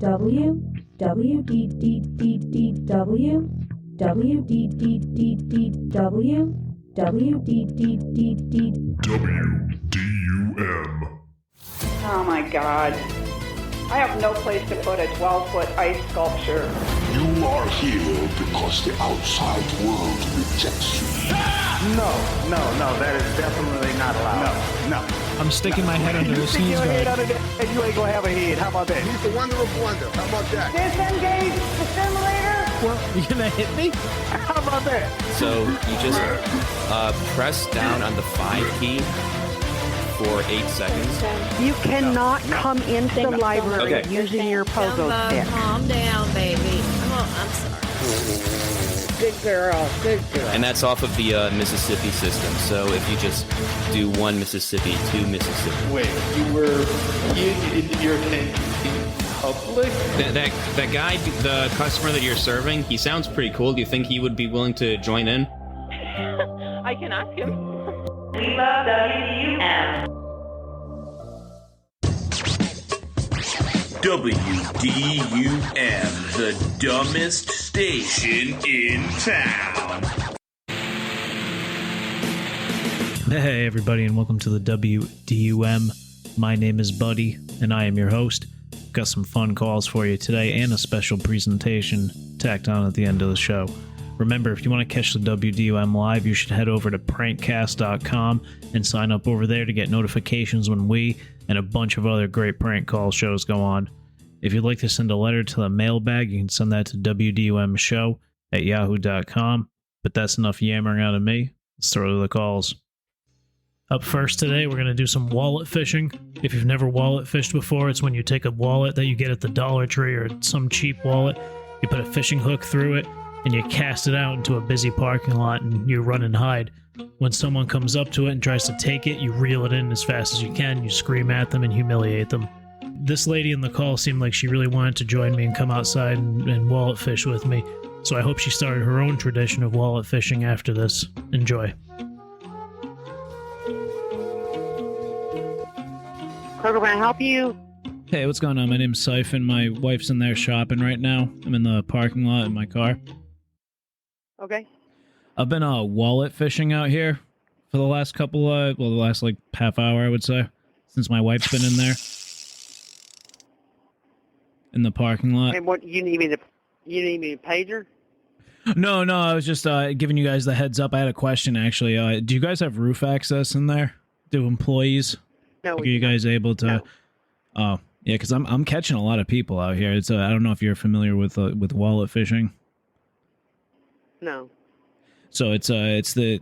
WDUM. Oh my God. I have no place to put a 12-foot ice sculpture. You are here because the outside world rejects you. No, that is definitely not allowed. No. I'm sticking my head under the sneeze guard. And you ain't gonna have a head. How about that? He's the wonder of wonder. How about that? Disengage the simulator! Well, you gonna hit me? How about that? So you just press down on the 5 key for 8 seconds. You cannot come into the library Okay. using your pogo stick. Calm down, baby. I'm sorry. Good girl. And that's off of the Mississippi system. So if you just do 1 Mississippi, 2 Mississippi. Wait, you're in public? That guy, the customer that you're serving, he sounds pretty cool. Do you think he would be willing to join in? I can ask him. We love WDUM. WDUM, the dumbest station in town. Hey everybody, and welcome to the WDUM. My name is Buddy, and I am your host. Got some fun calls for you today, and a special presentation tacked on at the end of the show. Remember, if you want to catch the WDUM live, you should head over to prankcast.com and sign up over there to get notifications when we and a bunch of other great prank call shows go on. If you'd like to send a letter to the mailbag, you can send that to wdumshow@yahoo.com. But that's enough yammering out of me. Let's throw to the calls. Up first today, we're going to do some wallet phishing. If you've never wallet fished before, it's when you take a wallet that you get at the Dollar Tree or some cheap wallet, you put a fishing hook through it, and you cast it out into a busy parking lot and you run and hide. When someone comes up to it and tries to take it, you reel it in as fast as you can, you scream at them and humiliate them. This lady in the call seemed like she really wanted to join me and come outside and wallet fish with me, so I hope she started her own tradition of wallet fishing after this. Enjoy. So can I help you? Hey, what's going on? My name's Siphon. My wife's in there shopping right now. I'm in the parking lot in my car. Okay. I've been wallet fishing out here for the last couple the last like half hour, I would say, since my wife's been in there in the parking lot. And what you need me to pager? No, I was just giving you guys the heads up. I had a question actually. Do you guys have roof access in there? Do employees? No. Like, are you guys able to? No. Oh, yeah, because I'm catching a lot of people out here. It's I don't know if you're familiar with wallet fishing. No. So it's the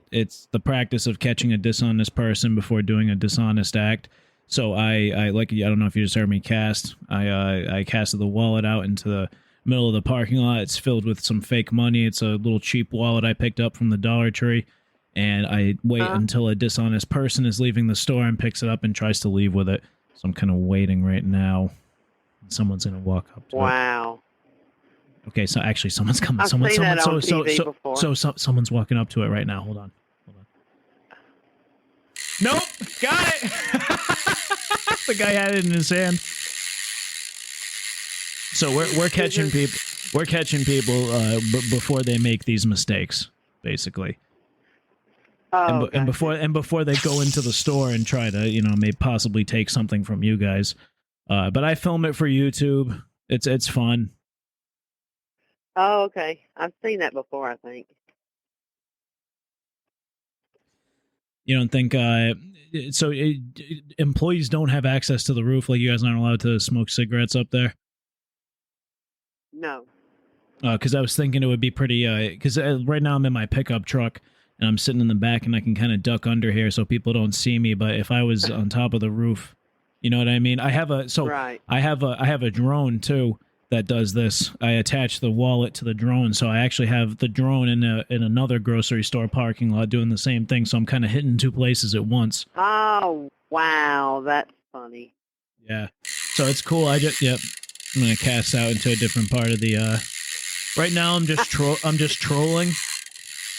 practice of catching a dishonest person before doing a dishonest act. So I don't know if you just heard me cast. I casted the wallet out into the middle of the parking lot. It's filled with some fake money. It's a little cheap wallet I picked up from the Dollar Tree, and I wait until a dishonest person is leaving the store and picks it up and tries to leave with it. So I'm kind of waiting right now. Someone's gonna walk up to it. Wow. Okay, so actually someone's coming. I've seen that on TV before. Someone's walking up to it right now. Hold on. Nope, got it. The guy had it in his hand. So we're catching people. We're catching people before they make these mistakes, basically. Oh, and before they go into the store and try to, may possibly take something from you guys. But I film it for YouTube. It's fun. Oh, okay. I've seen that before, I think. You don't think employees don't have access to the roof? Like, you guys aren't allowed to smoke cigarettes up there? No. Because I was thinking it would be pretty. Because right now I'm in my pickup truck and I'm sitting in the back and I can kind of duck under here so people don't see me. But if I was on top of the roof, you know what I mean? I have a drone too that does this. I attach the wallet to the drone, so I actually have the drone in another grocery store parking lot doing the same thing. So I'm kind of hitting two places at once. Oh wow, that's funny. Yeah, so it's cool. I'm gonna cast out into a different part of the. Right now, I'm just trolling.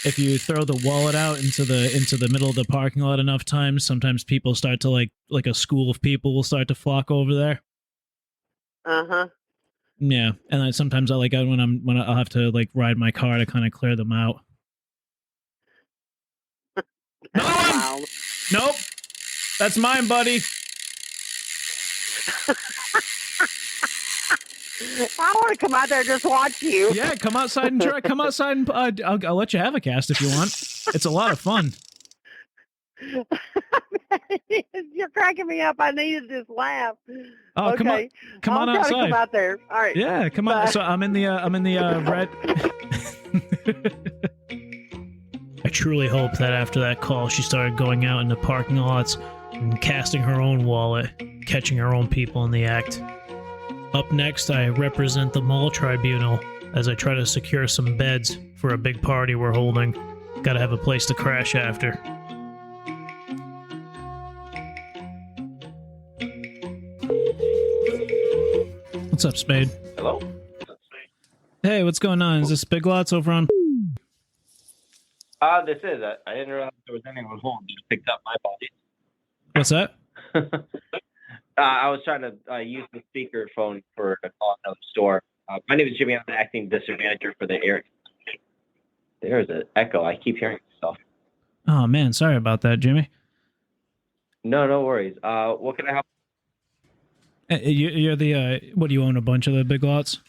If you throw the wallet out into the middle of the parking lot enough times, sometimes people start to like a school of people will start to flock over there. Uh-huh. Yeah, and then sometimes I like when I'll have to like ride my car to kind of clear them out. Wow. Nope, that's mine, buddy. I want to come out there and just watch you. Yeah, come outside and try. Come outside and I'll let you have a cast if you want. It's a lot of fun. You're cracking me up. I need to just laugh. Oh, okay. come on I'll try to outside. come out there. All right. Yeah, come on. Bye. So I'm in the red. I truly hope that after that call, she started going out into parking lots and casting her own wallet, catching her own people in the act. Up next, I represent the mall tribunal as I try to secure some beds for a big party we're holding. Gotta have a place to crash after. What's up, Spade? Hello? Hey, what's going on? Is this Big Lots over on... This is. I didn't realize there was anyone home. You picked up my body. What's that? I was trying to use the speakerphone for a call out of the store. My name is Jimmy. I'm the acting district manager for the area. There's an echo. I keep hearing myself. Oh, man. Sorry about that, Jimmy. No worries. What can I help? You're the, what, do you own a bunch of the Big Lots?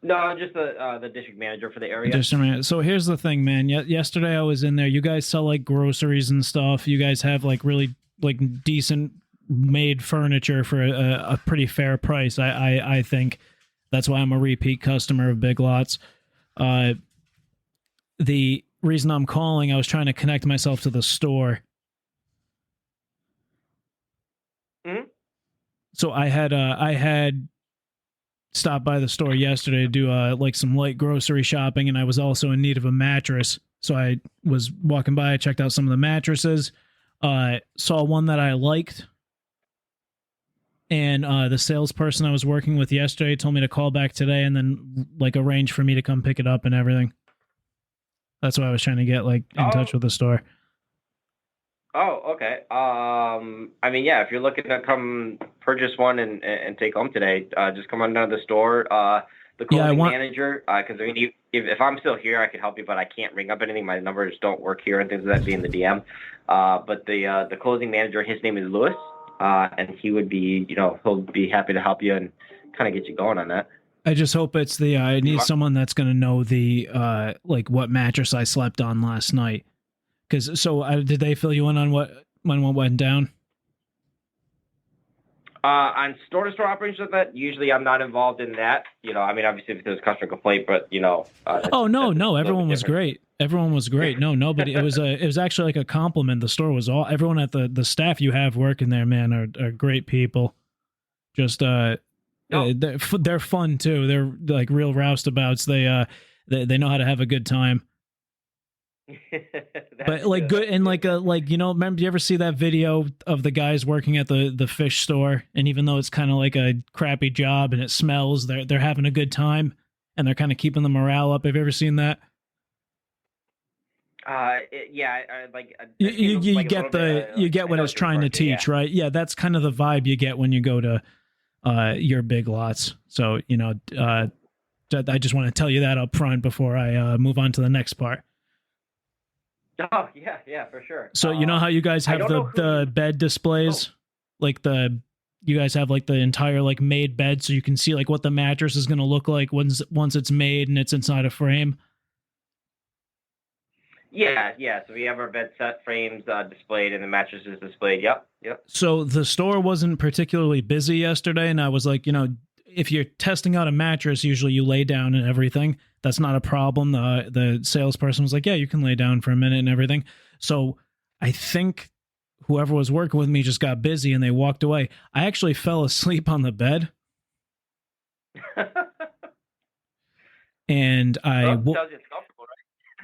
No, I'm just the district manager for the area. So here's the thing, man. Yesterday I was in there. You guys sell, like, groceries and stuff. You guys have, like, really, like, decent made furniture for a pretty fair price, I think. That's why I'm a repeat customer of Big Lots. The reason I'm calling, I was trying to connect myself to the store. So I had stopped by the store yesterday to do like some light grocery shopping, and I was also in need of a mattress. So I was walking by, I checked out some of the mattresses, saw one that I liked, and the salesperson I was working with yesterday told me to call back today and then like arrange for me to come pick it up and everything. That's why I was trying to get like in touch with the store. Oh, okay. I mean, yeah, if you're looking to come purchase one and take home today, just come on down to the store. The closing manager, because I mean, if I'm still here, I can help you, but I can't ring up anything. My numbers don't work here and things like that, being the DM. But the closing manager, his name is Lewis, and he would be, he'll be happy to help you and kind of get you going on that. I just hope it's I need someone that's going to know the, like what mattress I slept on last night. Because did they fill you in on what went down? On store-to-store operations like that, usually I'm not involved in that. I mean, obviously if there's a customer complaint, but everyone was great. Everyone was great. No, nobody. It was actually like a compliment. The store was everyone at the staff you have working there, man, are great people. Just they're fun too. They're like real roustabouts. They know how to have a good time. But like good and remember, you ever see that video of the guys working at the fish store, and even though it's kind of like a crappy job and it smells, they're having a good time and they're kind of keeping the morale up. Have you ever seen that? You get what it's trying to teach, right? Yeah, that's kind of the vibe you get when you go to your Big Lots. So I just want to tell you that up front before I move on to the next part. Oh, yeah, for sure. So you know how you guys have the bed displays? Like you guys have like the entire like made bed, so you can see like what the mattress is going to look like once it's made and it's inside a frame? Yeah. So we have our bed set frames displayed and the mattresses displayed. Yep. So the store wasn't particularly busy yesterday, and I was like, if you're testing out a mattress, usually you lay down and everything. That's not a problem. The salesperson was like, yeah, you can lay down for a minute and everything. So I think whoever was working with me just got busy and they walked away. I actually fell asleep on the bed. And tells you it's comfortable,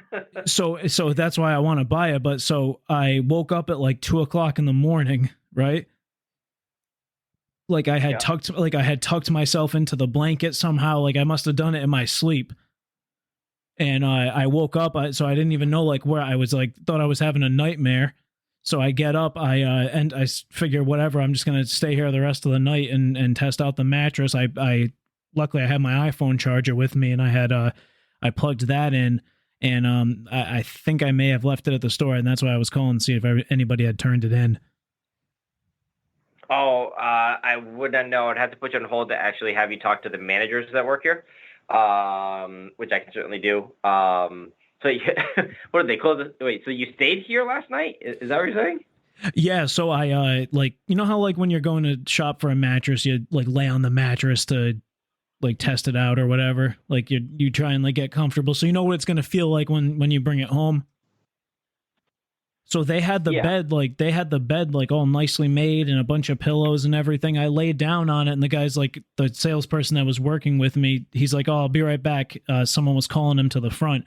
right? so that's why I want to buy it. But so I woke up at like 2:00 in the morning, right? Like I had tucked myself into the blanket somehow. Like I must have done it in my sleep. And I woke up, so I didn't even know like where I was. Like thought I was having a nightmare. So I get up, and I figure whatever, I'm just gonna stay here the rest of the night and test out the mattress. I luckily I had my iPhone charger with me, and I had I plugged that in, and I think I may have left it at the store, and that's why I was calling to see if anybody had turned it in. Oh, I wouldn't know. I'd have to put you on hold to actually have you talk to the managers that work here, which I can certainly do. So what did they close? Wait, so you stayed here last night? Is that what you're saying? Yeah, so I like, you know how like when you're going to shop for a mattress, you like lay on the mattress to like test it out or whatever. Like you try and like get comfortable, so you know what it's gonna feel like when you bring it home. So they had the bed like all nicely made and a bunch of pillows and everything. I laid down on it, and the guy's like, the salesperson that was working with me, he's like, "Oh, I'll be right back." Someone was calling him to the front.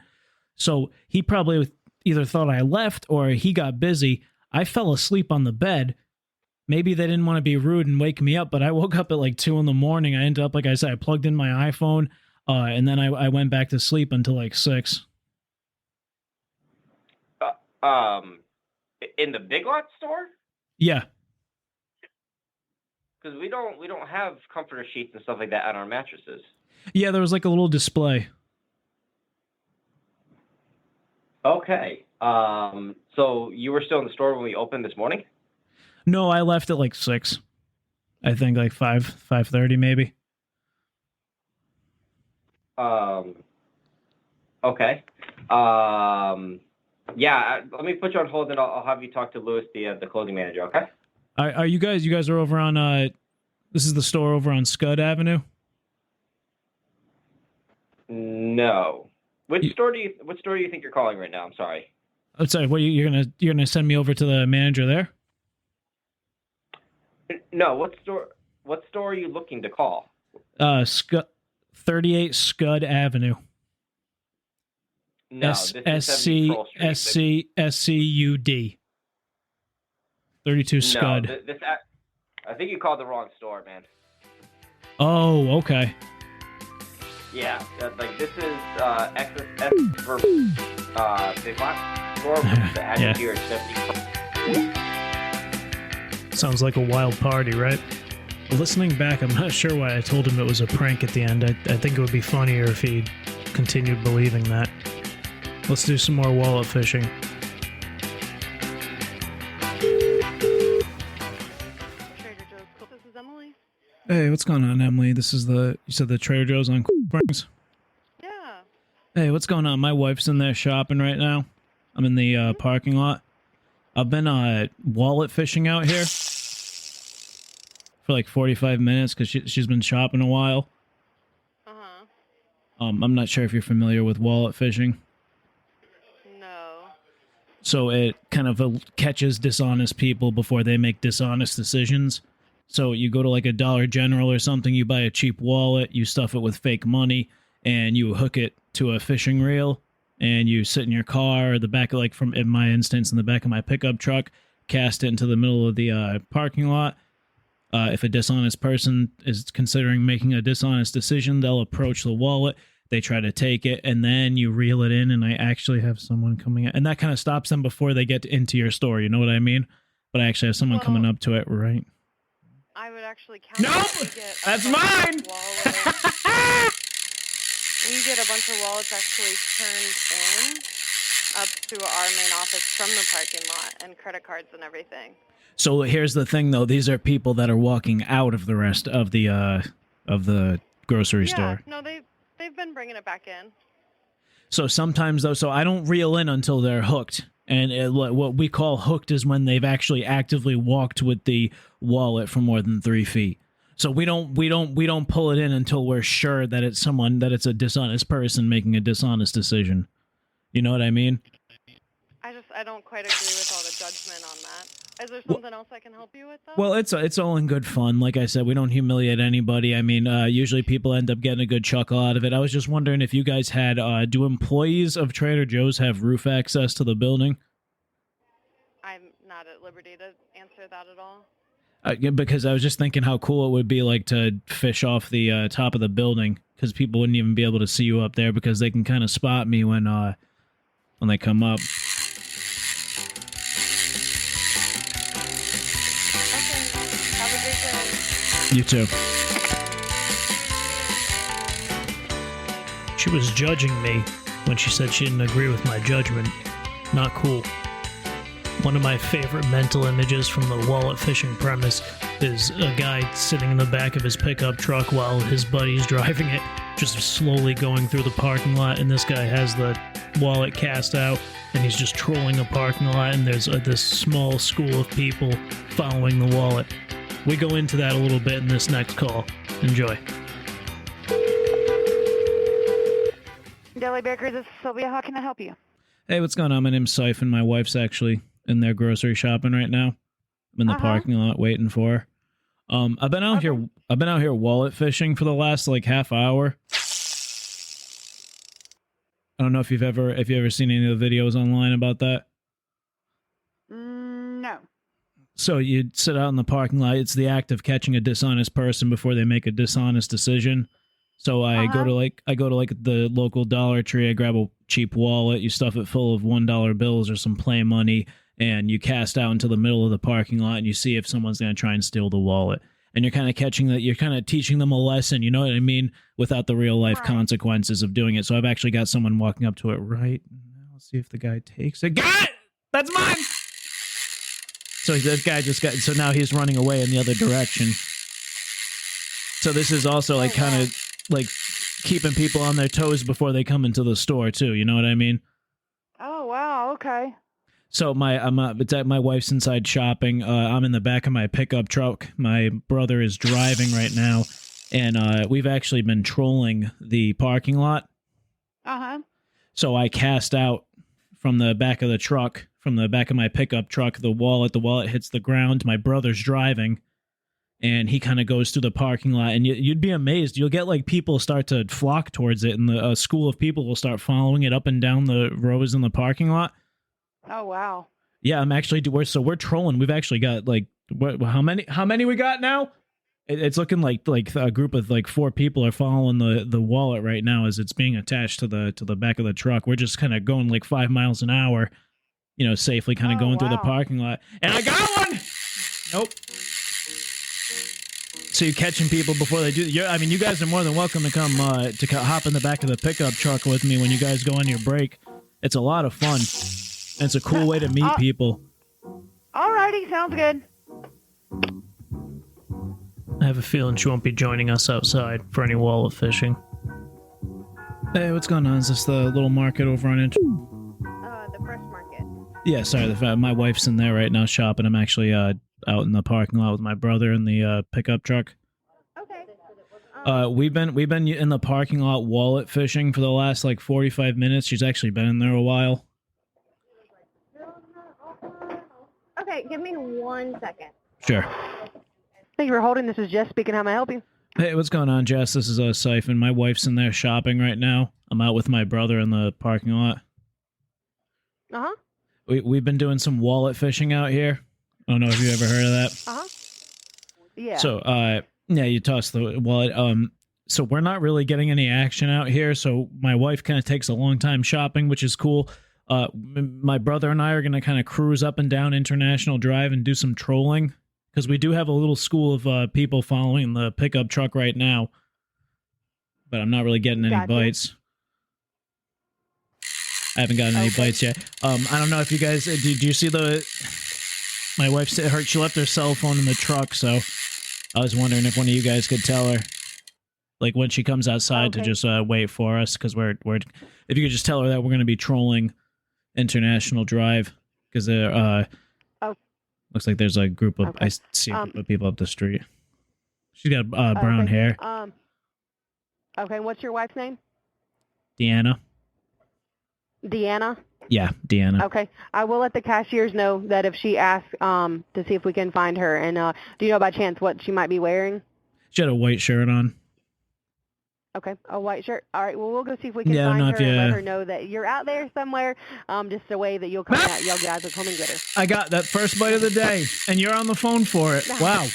So he probably either thought I left or he got busy. I fell asleep on the bed. Maybe they didn't want to be rude and wake me up, but I woke up at like 2 a.m. I ended up, like I said, I plugged in my iPhone, and then I went back to sleep until like 6. In the Big Lots store? Yeah. Because we don't have comforter sheets and stuff like that on our mattresses. Yeah, there was like a little display. Okay. So you were still in the store when we opened this morning? No, I left at like 6. I think like 5:30 maybe. Okay. Yeah, let me put you on hold, and I'll have you talk to Lewis, the clothing manager, okay? Are you guys are over on this is the store over on Scud Avenue? No. Which store do you think you're calling right now? I'm sorry. I'm sorry. What you're gonna send me over to the manager there? No. What store are you looking to call? 38 Scud Avenue. No, this is SCUD. 32 Scud. No, I think you called the wrong store, man. Oh, okay. Yeah, like this is XS for Big Lots store that has Yeah. here at 70. Sounds like a wild party, right? Listening back, I'm not sure why I told him it was a prank at the end. I think it would be funnier if he continued believing that. Let's do some more wallet fishing. Trader Joe's. This is Emily. Hey, what's going on, Emily? You said the Trader Joe's on Springs? Yeah. Hey, what's going on? My wife's in there shopping right now. I'm in the parking lot. I've been wallet fishing out here for like 45 minutes because she's been shopping a while. I'm not sure if you're familiar with wallet fishing. No. So it kind of catches dishonest people before they make dishonest decisions. So you go to like a Dollar General or something, you buy a cheap wallet, you stuff it with fake money, and you hook it to a fishing reel, and you sit in your car or the back of, like, from in my instance, in the back of my pickup truck, cast it into the middle of the parking lot. If a dishonest person is considering making a dishonest decision, they'll approach the wallet, they try to take it, and then you reel it in, and I actually have someone coming in, and that kind of stops them before they get into your store, you know what I mean? But I actually have someone coming up to it, right? I would actually count. Nope! That's mine! We get a bunch of wallets actually turned in up to our main office from the parking lot, and credit cards and everything. So here's the thing, though. These are people that are walking out of the rest of the grocery store. No, they've been bringing it back in. So sometimes, though, so I don't reel in until they're hooked. And what we call hooked is when they've actually actively walked with the wallet for more than 3 feet. So we don't pull it in until we're sure that it's a dishonest person making a dishonest decision. You know what I mean? I don't quite agree with all the judgment on that. Is there something else I can help you with, though? Well, it's all in good fun. Like I said, we don't humiliate anybody. I mean, usually people end up getting a good chuckle out of it. I was just wondering if you guys had, do employees of Trader Joe's have roof access to the building? I'm not at liberty to answer that at all. Because I was just thinking how cool it would be, like, to fish off the top of the building, because people wouldn't even be able to see you up there because they can kind of spot me when they come up. You too. She was judging me when she said she didn't agree with my judgment. Not cool. One of my favorite mental images from the wallet phishing premise is a guy sitting in the back of his pickup truck while his buddy's driving it, just slowly going through the parking lot, and this guy has the wallet cast out, and he's just trolling the parking lot, and there's this small school of people following the wallet. We go into that a little bit in this next call. Enjoy. Deli Bakers, this is Sylvia. How can I help you? Hey, what's going on? My name's Siphon. My wife's actually in there grocery shopping right now. I'm in the parking lot waiting for her. I've been out here. I've been out here wallet fishing for the last like half hour. I don't know if you've ever seen any of the videos online about that. No. So you sit out in the parking lot. It's the act of catching a dishonest person before they make a dishonest decision. So I go to the local Dollar Tree. I grab a cheap wallet. You stuff it full of $1 bills or some play money, and you cast out into the middle of the parking lot, and you see if someone's going to try and steal the wallet. And you're kind of catching that. You're kind of teaching them a lesson. You know what I mean? Without the real life consequences of doing it. So I've actually got someone walking up to it right now. Let's see if the guy takes it. Got it! That's mine! So this guy just got. So now he's running away in the other direction. So this is also like kind of like keeping people on their toes before they come into the store too. You know what I mean? Oh wow. Okay. So my wife's inside shopping. I'm in the back of my pickup truck. My brother is driving right now, and we've actually been trolling the parking lot. So I cast out from the back of the truck, from the back of my pickup truck, the wallet. The wallet hits the ground. My brother's driving, and he kind of goes through the parking lot, and you'd be amazed. You'll get like people start to flock towards it, and the school of people will start following it up and down the rows in the parking lot. Oh wow. Yeah, I'm actually we're trolling. We've actually got like how many we got now? It's looking like a group of like 4 people are following the wallet right now as it's being attached to the back of the truck. We're just kind of going like 5 miles an hour, you know, safely kind of going through the parking lot. And I got one. Nope. So you're catching people before they do. I mean, you guys are more than welcome to come hop in the back of the pickup truck with me when you guys go on your break. It's a lot of fun. And it's a cool way to meet people. Alrighty, sounds good. I have a feeling she won't be joining us outside for any wallet fishing. Hey, what's going on? Is this the little market over on The fresh market. Yeah, sorry. My wife's in there right now shopping. I'm actually out in the parking lot with my brother in the pickup truck. Okay. We've been in the parking lot wallet fishing for the last like 45 minutes. She's actually been in there a while. Okay, give me 1 second. Sure. Thank you for holding. This is Jess speaking. How may I help you? Hey, what's going on, Jess? This is Siphon. My wife's in there shopping right now. I'm out with my brother in the parking lot. We've been doing some wallet fishing out here. I don't know if you ever heard of that. Yeah. So, yeah, you toss the wallet. So we're not really getting any action out here. So my wife kind of takes a long time shopping, which is cool. My brother and I are going to kind of cruise up and down International Drive and do some trolling because we do have a little school of people following the pickup truck right now. But I'm not really getting any bites. I haven't gotten any bites yet. I don't know if you guys do you see my wife said she left her cell phone in the truck, so I was wondering if one of you guys could tell her, like when she comes outside, to just wait for us, because we're if you could just tell her that we're going to be trolling International Drive, because looks like there's a group of I see a group of people up the street. She's got brown hair. Okay, what's your wife's name? Deanna. Deanna? Yeah, Deanna. Okay. I will let the cashiers know that if she asks to see if we can find her. And do you know by chance what she might be wearing? She had a white shirt on. Okay, a white shirt. All right, well, we'll go see if we can find her and let her know that you're out there somewhere, just a way that you'll come out. Y'all guys will come and get her. I got that first bite of the day, and you're on the phone for it. Wow.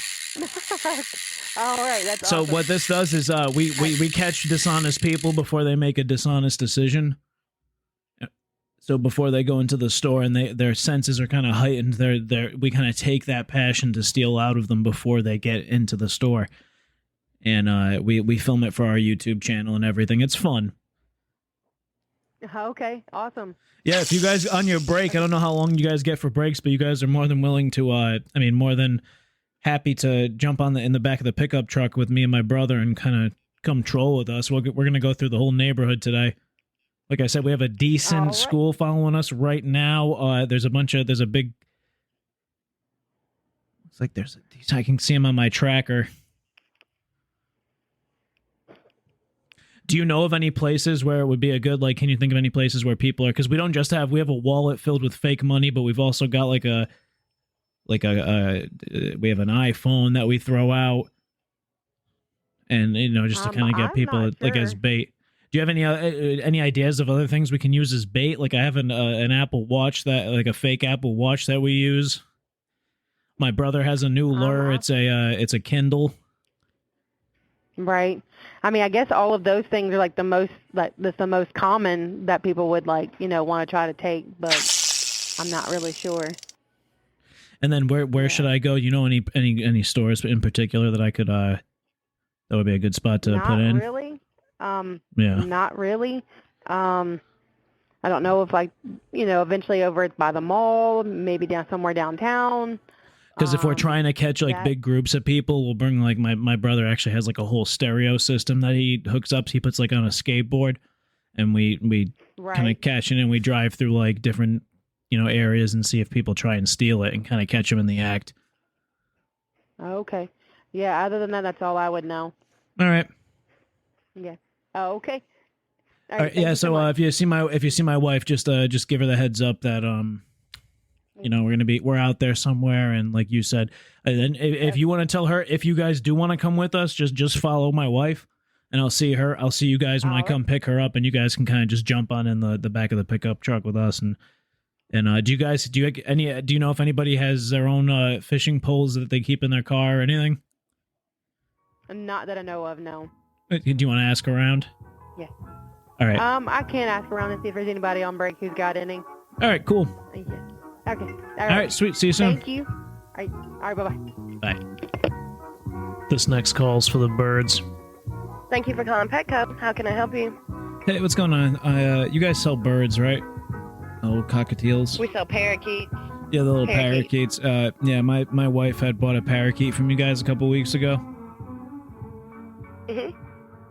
All right, that's so awesome. what this does is we catch dishonest people before they make a dishonest decision. So before they go into the store and their senses are kind of heightened, we kind of take that passion to steal out of them before they get into the store. And we film it for our YouTube channel and everything. It's fun. Okay, awesome. Yeah, if you guys on your break, I don't know how long you guys get for breaks, but you guys are more than willing to, more than happy to jump in the back of the pickup truck with me and my brother and kind of come troll with us. We're going to go through the whole neighborhood today. Like I said, we have a decent school following us right now. There's a big... It's like I can see him on my tracker. Do you know of any places where it would be a good, can you think of any places where people are, because we don't just we have a wallet filled with fake money, but we've also got we have an iPhone that we throw out, and, just to kind of get people, as bait. Do you have any ideas of other things we can use as bait? Like I have an Apple Watch a fake Apple Watch that we use. My brother has a new lure. It's a Kindle. Right. I mean, I guess all of those things are that's the most common that people would want to try to take, but I'm not really sure. And then where should I go? You know, any stores in particular that I could that would be a good spot to put in? Not really. Not really. I don't know if eventually over by the mall, maybe somewhere downtown. Because if we're trying to catch big groups of people, we'll bring my brother actually has a whole stereo system that he hooks up. He puts on a skateboard, and we kind of catch it, and we drive through different areas and see if people try and steal it and kind of catch them in the act. Okay. Yeah. Other than that, that's all I would know. All right. Yeah. Oh, okay. All right. Yeah. So if you see my wife, just give her the heads up that we're out there somewhere, and like you said, and then if you want to tell her, if you guys do want to come with us, just follow my wife, and I'll see you guys when I come pick her up, and you guys can kind of just jump on in the back of the pickup truck with us, and do you know if anybody has their own fishing poles that they keep in their car or anything? Not that I know of, no. Do you want to ask around? Yeah. All right. I can ask around and see if there's anybody on break who's got any. All right, cool. Yeah. Okay. All right, sweet. See you soon. Thank you. All right, bye-bye. Bye. This next call's for the birds. Thank you for calling Petco. How can I help you? Hey, what's going on? You guys sell birds, right? Little cockatiels. We sell parakeets. Yeah, the little parakeets. My wife had bought a parakeet from you guys a couple weeks ago. Mm-hmm.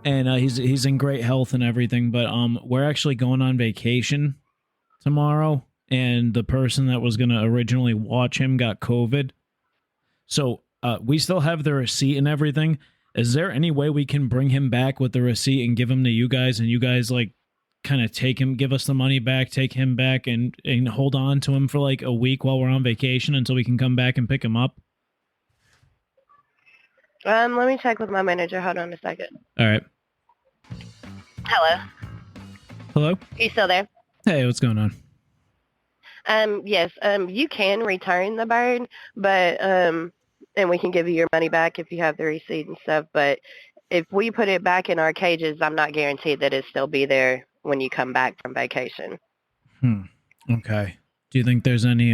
And he's in great health and everything, but we're actually going on vacation tomorrow, and the person that was going to originally watch him got COVID. So we still have the receipt and everything. Is there any way we can bring him back with the receipt and give him to you guys, and you guys kind of take him, give us the money back, take him back, and hold on to him for a week while we're on vacation until we can come back and pick him up? Let me check with my manager. Hold on a second. All right. Hello. Hello? You still there? Hey, what's going on? Yes. You can return the bird, but and we can give you your money back if you have the receipt and stuff. But if we put it back in our cages, I'm not guaranteed that it'll still be there when you come back from vacation. Okay. Do you think there's any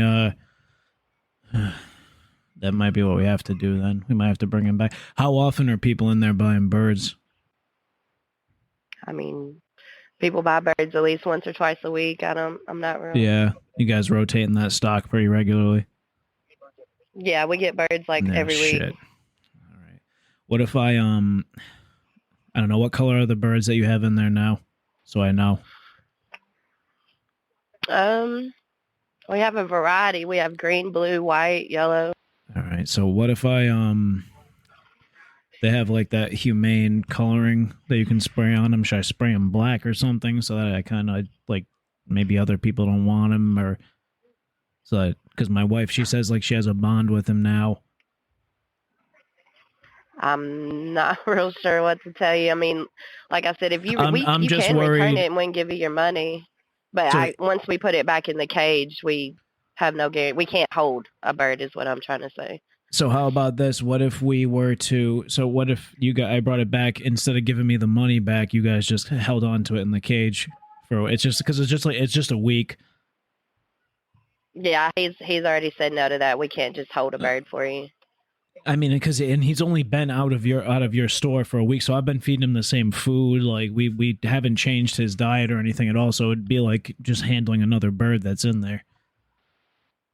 that might be what we have to do then. We might have to bring him back. How often are people in there buying birds? I mean, people buy birds at least once or twice a week. I'm not really. Yeah. You guys rotating that stock pretty regularly? Yeah, we get birds every week. All right. What if I don't know, what color are the birds that you have in there now? So I know. We have a variety. We have green, blue, white, yellow. All right. So what if I they have that humane coloring that you can spray on them? Should I spray them black or something so that I kind of maybe other people don't want them, or so that, because my wife, she says she has a bond with him now. I'm not real sure what to tell you. I mean, like I said, if you I'm you just can worried. return it and we can give you your money, but So- once we put it back in the cage, we have no guarantee. We can't hold a bird, is what I'm trying to say. So how about this? What if we were to? So what if I brought it back, instead of giving me the money back, you guys just held on to it in the cage for? It's just because it's just a week. Yeah, he's already said no to that. We can't just hold a bird for you. I mean, and he's only been out of your store for a week, so I've been feeding him the same food. Like we haven't changed his diet or anything at all. So it'd be like just handling another bird that's in there.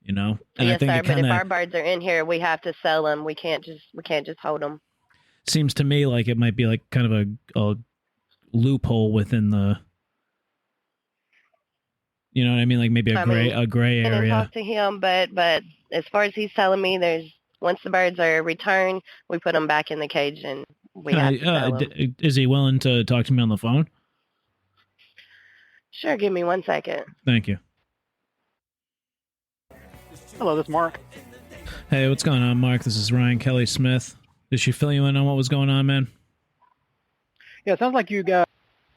You know? And Yes, I think sir. it kinda, but if our birds are in here, we have to sell them. We can't just hold them. Seems to me like it might be like kind of a loophole within the. You know what I mean? Like maybe a gray I area. talk to him, but as far as he's telling me, once the birds are returned, we put them back in the cage and we have to sell them. Is he willing to talk to me on the phone? Sure, give me 1 second. Thank you. Hello, this is Mark. Hey, what's going on, Mark? This is Ryan Kelly Smith. Did she fill you in on what was going on, man? Yeah, it sounds like you're going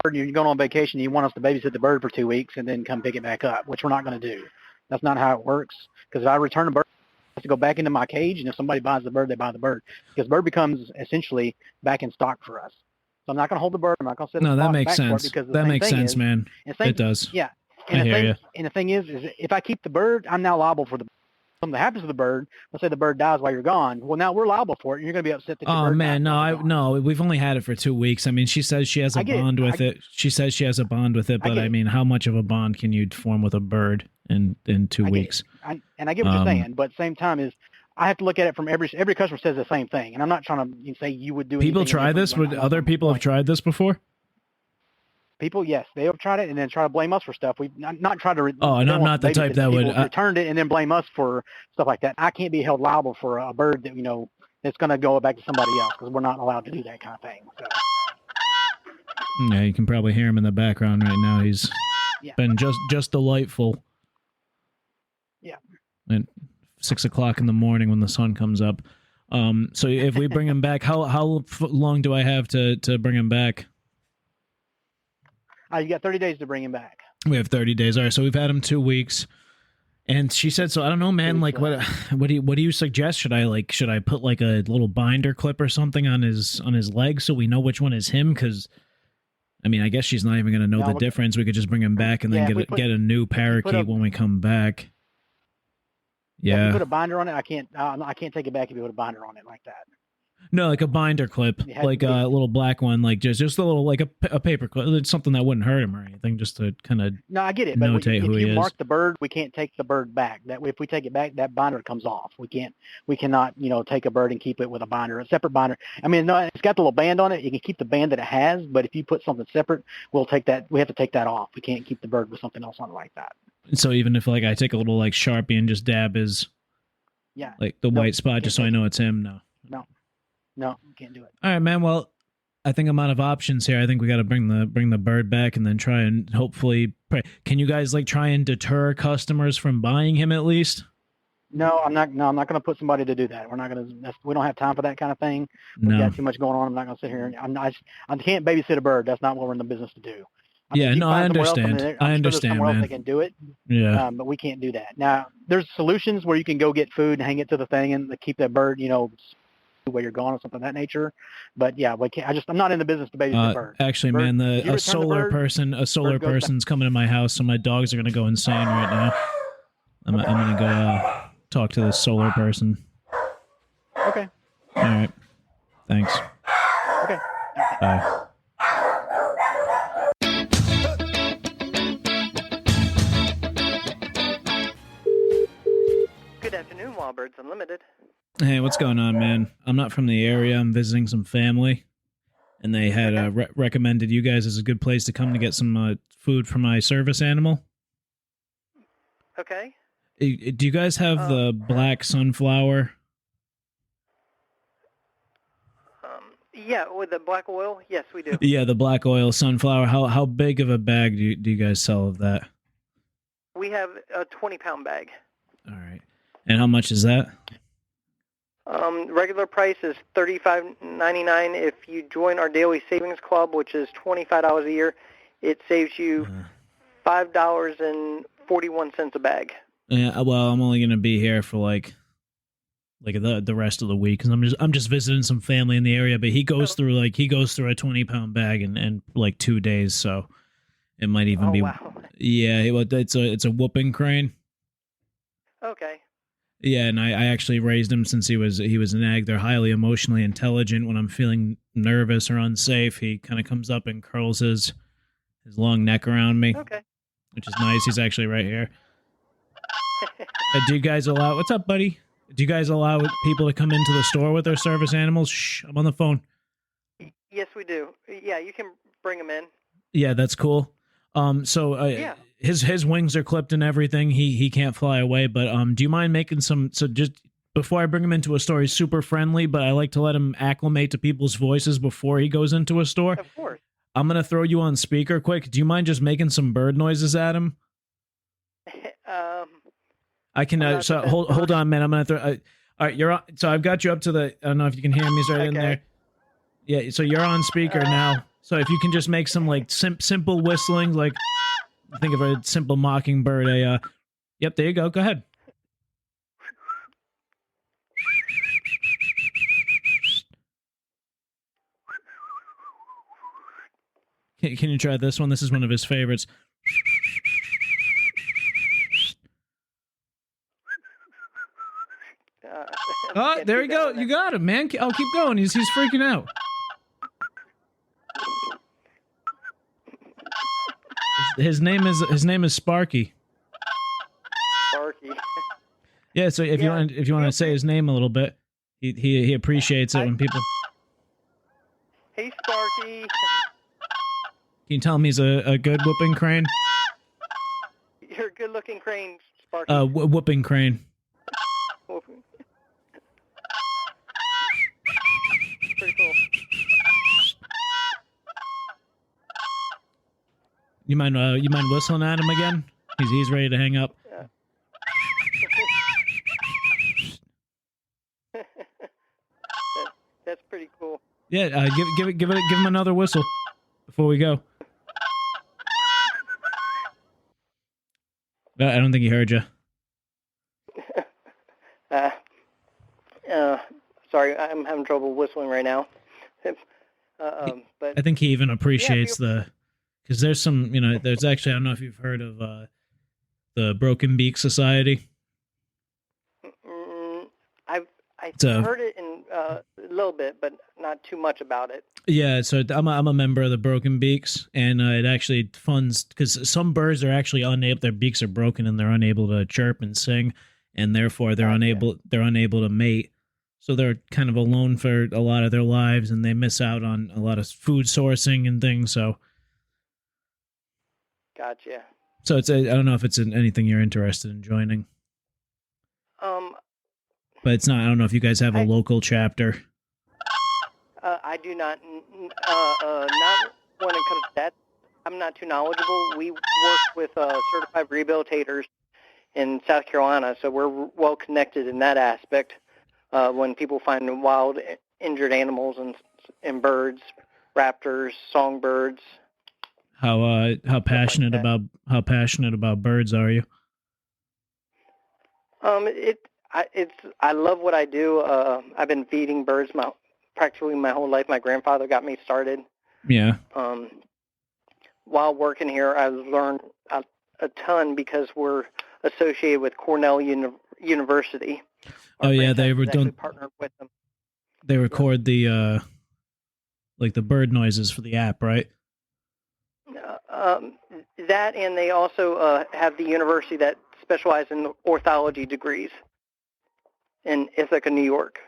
on vacation. You want us to babysit the bird for 2 weeks and then come pick it back up, which we're not going to do. That's not how it works. Because if I return a bird, I have to go back into my cage, and if somebody buys the bird, they buy the bird. Because the bird becomes essentially back in stock for us. So I'm not going to hold the bird. I'm not going to set No, that makes back sense. For it because that makes sense, man. It does. Yeah. I hear you. And the thing is if I keep the bird, I'm now liable for something happens to the bird. Let's say the bird dies while you're gone. Well, now we're liable for it, and you're going to be upset that your bird man, died. no, we've only had it for 2 weeks. I mean, she says she has a bond with it. She says she has a bond with it, but I mean, how much of a bond can you form with a bird in 2 weeks? And I get what you're saying, but at the same time is I have to look at it from every customer says the same thing, and I'm not trying to say you would do. People try this. Would other people have tried this before? People, yes, they have tried it and then try to blame us for stuff. We've not tried to. Oh, and I'm not the type that would returned it and then blame us for stuff like that. I can't be held liable for a bird that that's going to go back to somebody else because we're not allowed to do that kind of thing. So. Yeah, you can probably hear him in the background right now. He's been just delightful. Yeah. At 6 o'clock in the morning when the sun comes up. So if we bring him back, how long do I have to bring him back? You got 30 days to bring him back. We have 30 days. All right, so we've had him 2 weeks. And she said, so I don't know, man, like what do you suggest? Should I put like a little binder clip or something on his leg so we know which one is him? Because I mean, I guess she's not even going to know the difference. We could just bring him back and then get a new parakeet when we come back. Yeah. If you put a binder on it, I can't take it back if you put a binder on it like that. No, like a binder clip, like a little black one, like just a little, like a paper clip. It's something that wouldn't hurt him or anything, just to kind of I get it. Notate but if who he you is. Mark the bird, we can't take the bird back. That if we take it back, that binder comes off. We cannot, take a bird and keep it with a binder, a separate binder. I mean, no, it's got the little band on it. You can keep the band that it has, but if you put something separate, we'll take that. We have to take that off. We can't keep the bird with something else on it like that. So even if I take a little Sharpie and just dab his, the white spot, just so I know it's him. No, you can't do it. All right, man. Well, I think I'm out of options here. I think we got to bring the bird back and then try and hopefully pray. Can you guys try and deter customers from buying him at least? No, I'm not going to put somebody to do that. We're not going to. We don't have time for that kind of thing. We've got too much going on. I'm not going to sit here and I can't babysit a bird. That's not what we're in the business to do. I understand. I understand, somewhere man. Else they can do it. Yeah. But we can't do that. Now, there's solutions where you can go get food and hang it to the thing and keep that bird, where you're gone or something of that nature. But yeah, I'm not in the business to babysit birds. Actually, bird, man, a solar person's coming to my house, so my dogs are gonna go insane right now. I'm gonna go talk to this solar person. Okay. All right. Thanks. Okay. Bye. Good afternoon, Wild Birds Unlimited. Hey, what's going on, man? I'm not from the area. I'm visiting some family, and they had recommended you guys as a good place to come to get some food for my service animal. Okay. Do you guys have the black sunflower? Yeah, with the black oil? Yes, we do. Yeah, the black oil sunflower. How big of a bag do you guys sell of that? We have a 20-pound bag. All right. And how much is that? Regular price is $35.99. If you join our daily savings club, which is $25 a year, it saves you $5.41 a bag. Yeah, well, I'm only gonna be here for the rest of the week because I'm just visiting some family in the area. But he goes through a 20-pound bag in 2 days, so it might even be. Wow. Yeah, it's a whooping crane. Okay. Yeah, and I actually raised him since he was an egg. They're highly emotionally intelligent. When I'm feeling nervous or unsafe, he kind of comes up and curls his long neck around me. Okay. Which is nice. He's actually right here. Do you guys allow... What's up, buddy? Do you guys allow people to come into the store with their service animals? Shh, I'm on the phone. Yes, we do. Yeah, you can bring them in. Yeah, that's cool. Yeah. His wings are clipped and everything. He can't fly away, but do you mind making some... So just before I bring him into a store, he's super friendly, but I like to let him acclimate to people's voices before he goes into a store. Of course. I'm going to throw you on speaker quick. Do you mind just making some bird noises at him? I can. So hold on, man. I'm going to throw... all right, you're on. So I've got you up to the... I don't know if you can hear me. He's right in there. Yeah, so you're on speaker now. So if you can just make some like simple whistling, like think of a simple mockingbird. Yep, there you go. Go ahead. Can you try this one? This is one of his favorites. Oh, there you go. You got him, man. Oh, keep going. He's freaking out. His name is Sparky. Sparky. Yeah. So if you want to say his name a little bit, he appreciates it when people. Hey, Sparky. Can you tell him he's a good whooping crane? You're a good-looking crane, Sparky. Whooping crane. Whooping. Pretty cool. You mind whistling at him again? He's ready to hang up. Yeah. That's pretty cool. Yeah, give him another whistle before we go. I don't think he heard you. Sorry, I'm having trouble whistling right now. But I think he even appreciates because there's some, there's actually, I don't know if you've heard of the Broken Beak Society. I've heard it in a little bit, but not too much about it. Yeah, so I'm a member of the Broken Beaks, and it actually funds, because some birds are actually unable, their beaks are broken and they're unable to chirp and sing, and therefore they're unable to mate. So they're kind of alone for a lot of their lives, and they miss out on a lot of food sourcing and things. So, gotcha. So I don't know if it's anything you're interested in joining. But it's not. I don't know if you guys have a local chapter. I do not. Not when it comes to that. I'm not too knowledgeable. We work with certified rehabilitators in South Carolina, so we're well connected in that aspect. When people find wild, injured animals and birds, raptors, songbirds. How passionate about birds are you? I love what I do. I've been feeding birds practically my whole life. My grandfather got me started. Yeah. While working here, I've learned a ton because we're associated with Cornell University. Oh yeah, they were doing. Partnered with them. They record the like the bird noises for the app, right? That, and they also have the university that specializes in ornithology degrees in Ithaca, New York.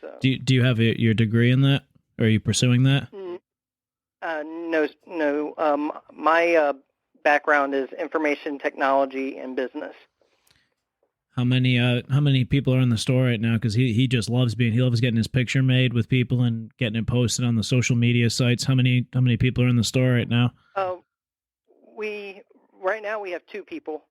So. Do you have your degree in that? Or are you pursuing that? No. My background is information technology and business. How many people are in the store right now? Because he just loves getting his picture made with people and getting it posted on the social media sites. How many people are in the store right now? Right now we have 2 people.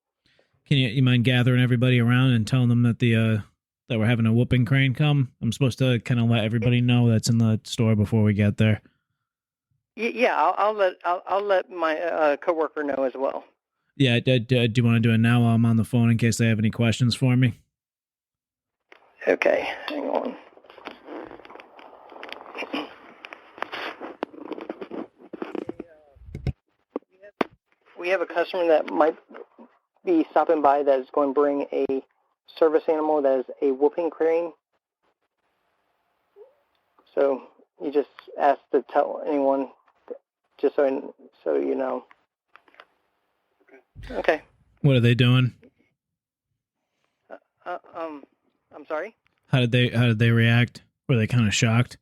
Can you mind gathering everybody around and telling them that that we're having a whooping crane come? I'm supposed to kind of let everybody know that's in the store before we get there. Yeah, I'll let my coworker know as well. Yeah, do you want to do it now while I'm on the phone in case they have any questions for me? Okay, hang on. We have a customer that might be stopping by that is going to bring a service animal that is a whooping crane. So you just ask to tell anyone, just so you know. Okay. What are they doing? I'm sorry? How did they react? Were they kind of shocked?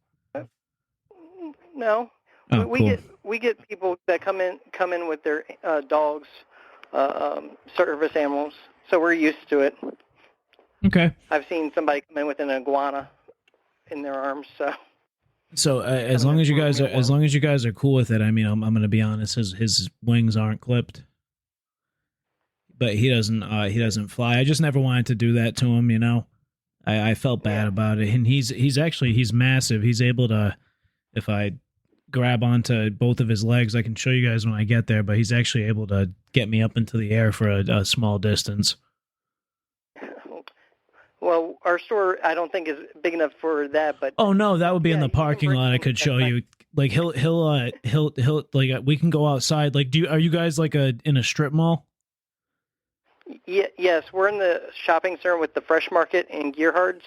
No. Oh, cool. We get people that come in with their dogs, service animals, so we're used to it. Okay. I've seen somebody come in with an iguana in their arms, so. So as long as you guys are cool with it, I mean, I'm going to be honest. His wings aren't clipped, but he doesn't fly. I just never wanted to do that to him. You know, I felt bad about it, and he's massive. He's able to, if I grab onto both of his legs, I can show you guys when I get there. But he's actually able to get me up into the air for a small distance. Well, our store I don't think is big enough for that, but oh no, that would be in the parking lot. I could show you. Like he'll like we can go outside. Like, are you guys like in a strip mall? Yes, we're in the shopping center with the Fresh Market and Gearhards.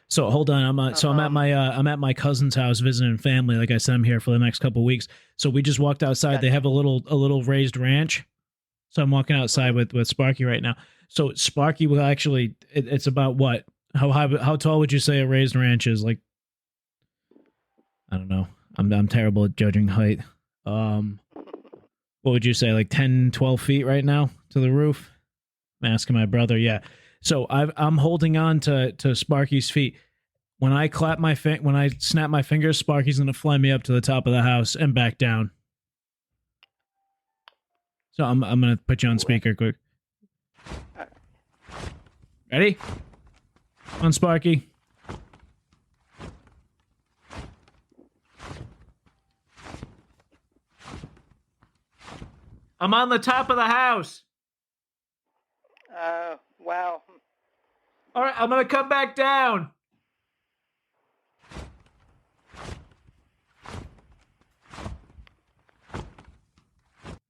So hold on, I'm at my cousin's house visiting family. Like I said, I'm here for the next couple of weeks. So we just walked outside. Gotcha. They have a little raised ranch. So I'm walking outside with Sparky right now. So Sparky will actually, it's about what? How tall would you say a raised ranch is? Like, I don't know. I'm terrible at judging height. What would you say? Like 10, 12 feet right now to the roof? I'm asking my brother. Yeah. So I'm holding on to Sparky's feet. When I when I snap my fingers, Sparky's gonna fly me up to the top of the house and back down. So I'm gonna put you on speaker quick. Ready? On Sparky. I'm on the top of the house. Wow. All right, I'm gonna come back down.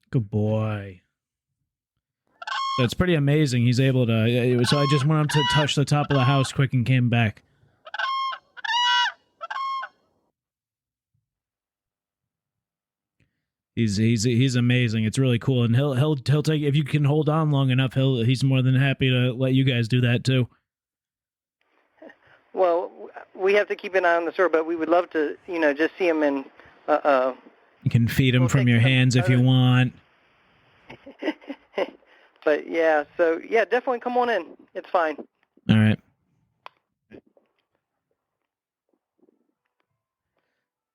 Good boy. So it's pretty amazing. He's able to. So I just went up to touch the top of the house quick and came back. He's amazing. It's really cool, and he'll take, if you can hold on long enough. He's more than happy to let you guys do that too. Well, we have to keep an eye on the store, but we would love to, just see him in. You can feed him from your hands if you want. But yeah, so yeah, definitely come on in. It's fine. All right.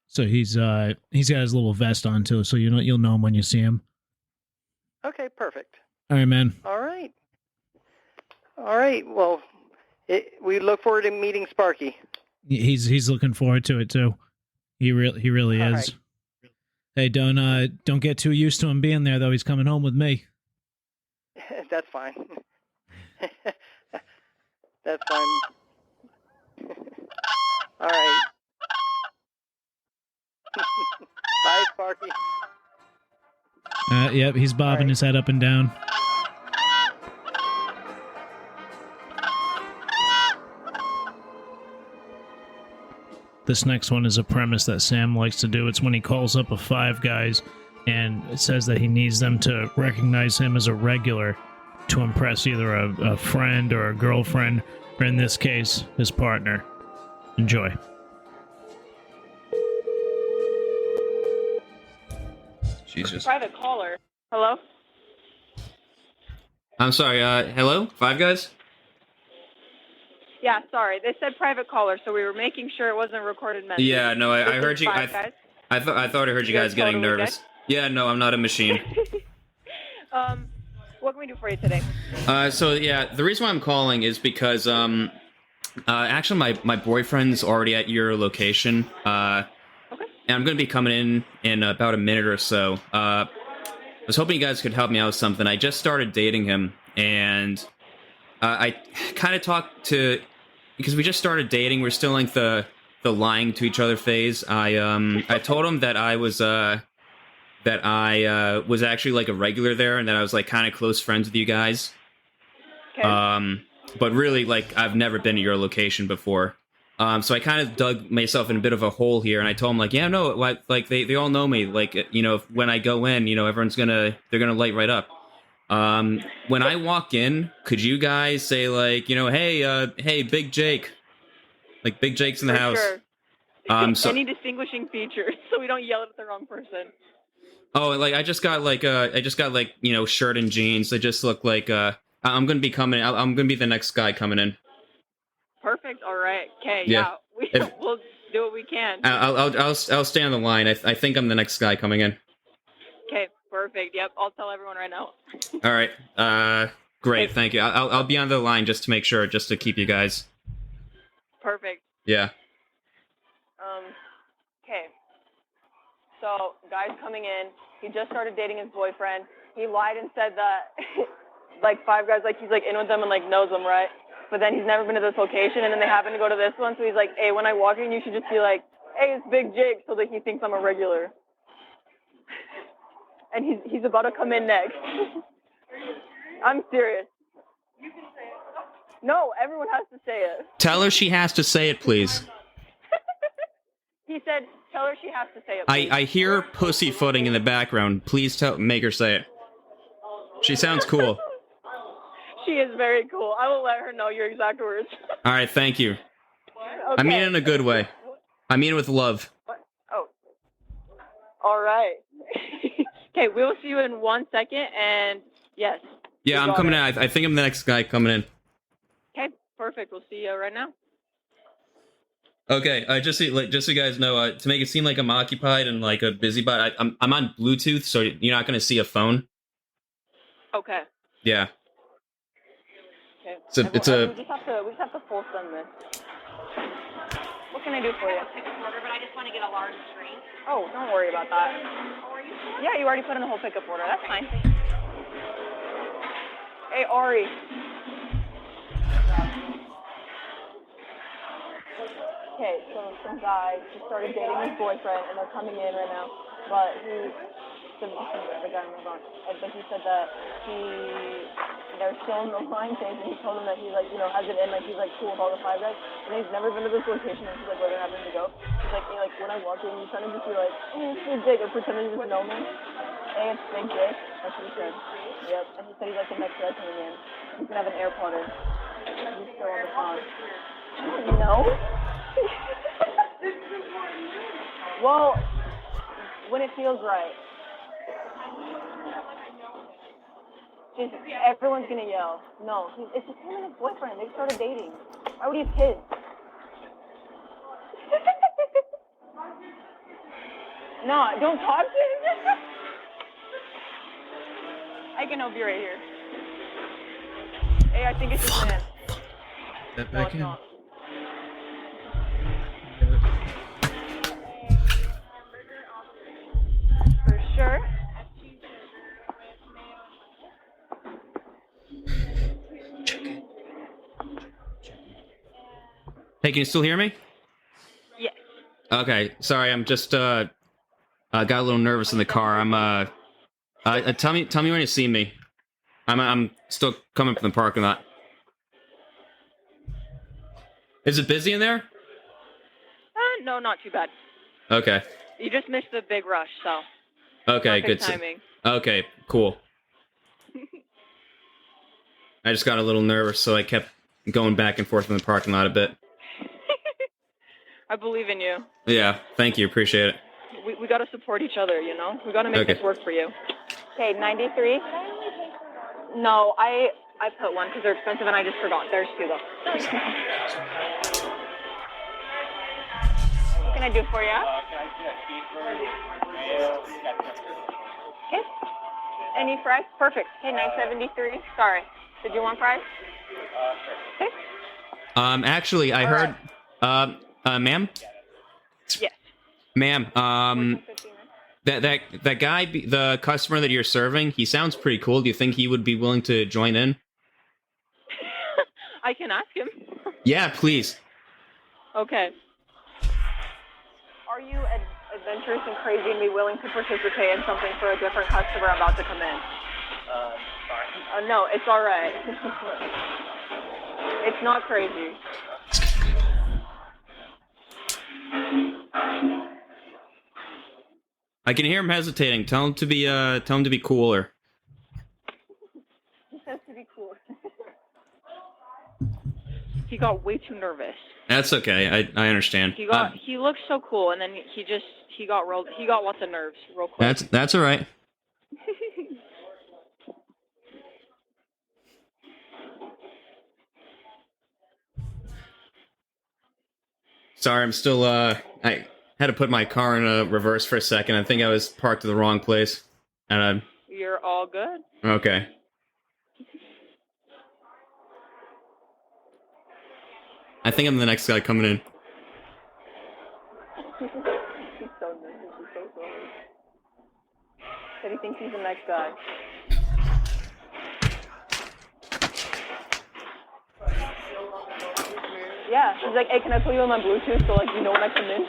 So he's got his little vest on too, so you'll know him when you see him. Okay, perfect. All right, man. All right. Well, we look forward to meeting Sparky. He's looking forward to it too. He really is. Right. Hey, don't get too used to him being there though. He's coming home with me. That's fine. That's fine. All right. Bye, Sparky. Yep, he's bobbing his head up and down. This next one is a premise that Sam likes to do. It's when he calls up a Five Guys and it says that he needs them to recognize him as a regular to impress either a friend or a girlfriend, or in this case, his partner. Enjoy. Jesus. Private caller. Hello? I'm sorry, hello? Five Guys? Yeah, sorry. They said private caller, so we were making sure it wasn't a recorded message. Yeah, no, I heard you. I thought I heard you guys getting totally nervous. Good? Yeah, no, I'm not a machine. What can we do for you today? So yeah, the reason why I'm calling is because actually my boyfriend's already at your location. Okay. And I'm gonna be coming in about a minute or so. I was hoping you guys could help me out with something. I just started dating him, and I kind of talked to, because we just started dating. We're still like the lying to each other phase. I told him that I was that I was actually like a regular there, and that I was like kind of close friends with you guys. Okay. But really, like, I've never been at your location before. So I kind of dug myself in a bit of a hole here, and I told them, like, yeah, no, like, they all know me. Like, you know, when I go in, you know, they're gonna light right up. When I walk in, could you guys say, like, you know, hey, Big Jake. Like, Big Jake's in the house. Sure. So, Any distinguishing features, so we don't yell at the wrong person. oh, like, I just got, you know, shirt and jeans. They just look like, I'm gonna be the next guy coming in. Perfect. All right. Okay. Yeah. We'll do what we can. I'll stay on the line. I think I'm the next guy coming in. Okay. Perfect. Yep. I'll tell everyone right now. All right. Great. Thank you. I'll be on the line just to make sure, just to keep you guys. Perfect. Yeah. Okay. So, guy's coming in. He just started dating his boyfriend. He lied and said that, like, Five Guys, like, he's, like, in with them and, like, knows them, right? But then he's never been to this location, and then they happen to go to this one, so he's like, hey, when I walk in, you should just be like, hey, it's Big Jake, so that he thinks I'm a regular. And he's about to come in next. I'm serious. You can say it. No, everyone has to say it. Tell her she has to say it, please. He said, tell her she has to say it, please. I hear pussyfooting in the background. Please make her say it. She sounds cool. She is very cool. I will let her know your exact words. All right, thank you. Okay. I mean it in a good way. I mean it with love. Oh. All right. Okay, we will see you in 1 second, and yes. Yeah, I'm coming in. I think I'm the next guy coming in. Okay, perfect. We'll see you right now. Okay, just so you guys know, to make it seem like I'm occupied and like a busybody, I'm on Bluetooth, so you're not going to see a phone. Okay. Yeah. Okay. We just have to full send this. What can I do for you? Pickup order, but I just want to get a large screen. Oh, don't worry about that. Oh, are you sure? Yeah, you already put in the whole pickup order. That's fine. Hey, Ari. Okay, so some guy just started dating his boyfriend, and they're coming in right now. But the guy on the phone, but he said that they're still in the line phase, and he told him that he, like, you know, has it in, like, he's, like, cool with all the Five Guys, and he's never been to this location, and he's, like, where they're having to go. He's like, hey, like, when I walk in, he's trying to just be like, hey, it's Big Jake, or pretending to just know me. Hey, it's Big Jake. That's what he said. Yep, and he said he's, like, the next guy coming in. He's gonna have an AirPod in. He's still on the phone. I don't know. Well, when it feels right. Just, everyone's gonna yell. No, it's just him and his boyfriend. They started dating. Why would he have kids? No, don't talk to him. I can help you right here. Hey, I think it's his man. That back in. For sure. Hey, can you still hear me? Yes. Okay, sorry, I'm just got a little nervous in the car. Tell me when you see me. I'm still coming from the parking lot. Is it busy in there? No, not too bad. Okay. You just missed the big rush, so. Okay, perfect good timing. Okay, cool. I just got a little nervous, so I kept going back and forth in the parking lot a bit. I believe in you. Yeah, thank you, appreciate it. We got to support each other, you know? We got to make this work for you. Okay, 93. No, I put one because they're expensive and I just forgot. There's two, though. What can I do for you? Okay. Any fries? Perfect. Okay, 973. Sorry. Did you want fries? Okay. Actually, I heard, ma'am? Yes. Ma'am, that guy, the customer that you're serving, he sounds pretty cool. Do you think he would be willing to join in? I can ask him. Yeah, please. Okay. Are you adventurous and crazy and be willing to participate in something for a different customer about to come in. Sorry. No, it's all right. It's not crazy. I can hear him hesitating. Tell him to be cooler. He says to be cool. He got way too nervous. That's okay. I understand. He looked so cool, and then he got lots of nerves real quick. That's all right. Sorry, I'm still I had to put my car in reverse for a second. I think I was parked in the wrong place. And You're all good. Okay. I think I'm the next guy coming in. He's so nervous. He's so sorry. Said he thinks he's the next guy. Yeah, she's like, hey, can I put you on my Bluetooth so, like, you know when I come in?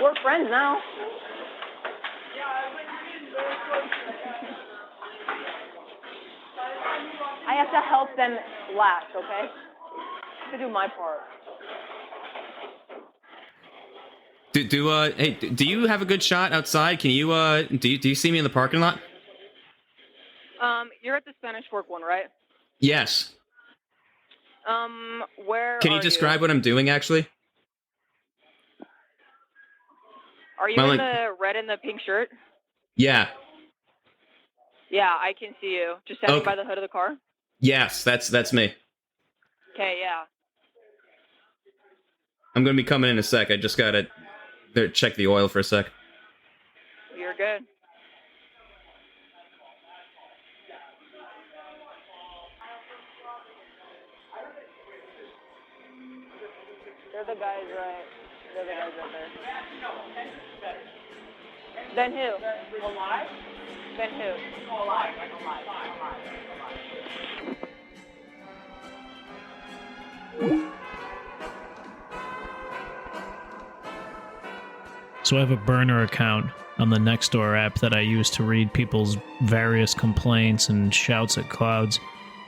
We're friends now. I have to help them last, okay? I have to do my part. Do you have a good shot outside? Can you do you see me in the parking lot? You're at the Spanish Fork one, right? Yes. Where Can you describe what I'm doing, actually? Are you in the red and the pink shirt? Yeah. Yeah, I can see you. Just standing by the hood of the car? Yes, that's me. Okay, yeah. I'm gonna be coming in a sec. I just gotta check the oil for a sec. You're good. They're the guys right there. Then who? Then who? So I have a burner account on the Nextdoor app that I use to read people's various complaints and shouts at clouds.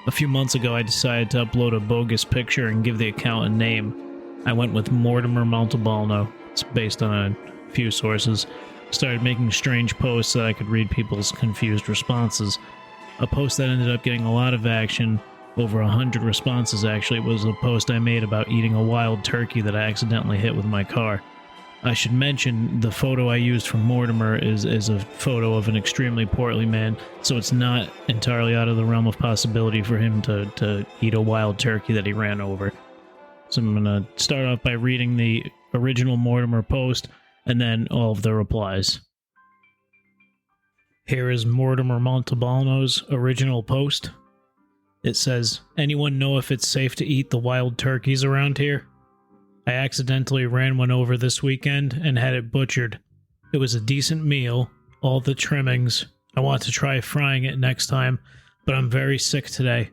A few months ago, I decided to upload a bogus picture and give the account a name. I went with Mortimer Montalbano. It's based on a few sources. Started making strange posts that I could read people's confused responses. A post that ended up getting a lot of action, over 100 responses actually, was a post I made about eating a wild turkey that I accidentally hit with my car. I should mention the photo I used for Mortimer is a photo of an extremely portly man, so it's not entirely out of the realm of possibility for him to eat a wild turkey that he ran over. So I'm going to start off by reading the original Mortimer post, and then all of the replies. Here is Mortimer Montalbano's original post. It says, "Anyone know if it's safe to eat the wild turkeys around here? I accidentally ran one over this weekend and had it butchered. It was a decent meal, all the trimmings. I want to try frying it next time, but I'm very sick today.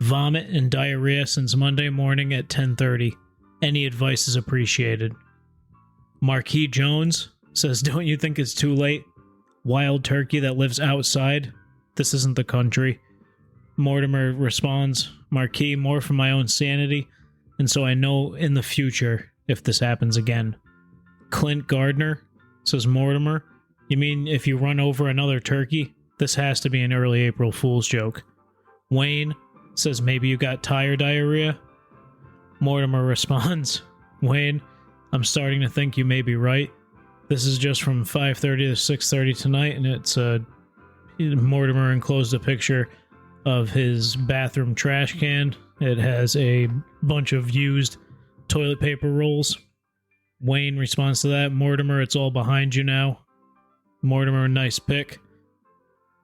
Vomit and diarrhea since Monday morning at 10:30. Any advice is appreciated." Marquis Jones says, "Don't you think it's too late? Wild turkey that lives outside? This isn't the country." Mortimer responds, "Marquis, more for my own sanity, and so I know in the future if this happens again." Clint Gardner says, "Mortimer, you mean if you run over another turkey? This has to be an early April Fool's joke." Wayne says, "Maybe you got tire diarrhea?" Mortimer responds, "Wayne, I'm starting to think you may be right. This is just from 5:30 to 6:30 tonight, and it's Mortimer enclosed a picture of his bathroom trash can. It has a bunch of used toilet paper rolls." Wayne responds to that, "Mortimer, it's all behind you now." Mortimer, "Nice pick."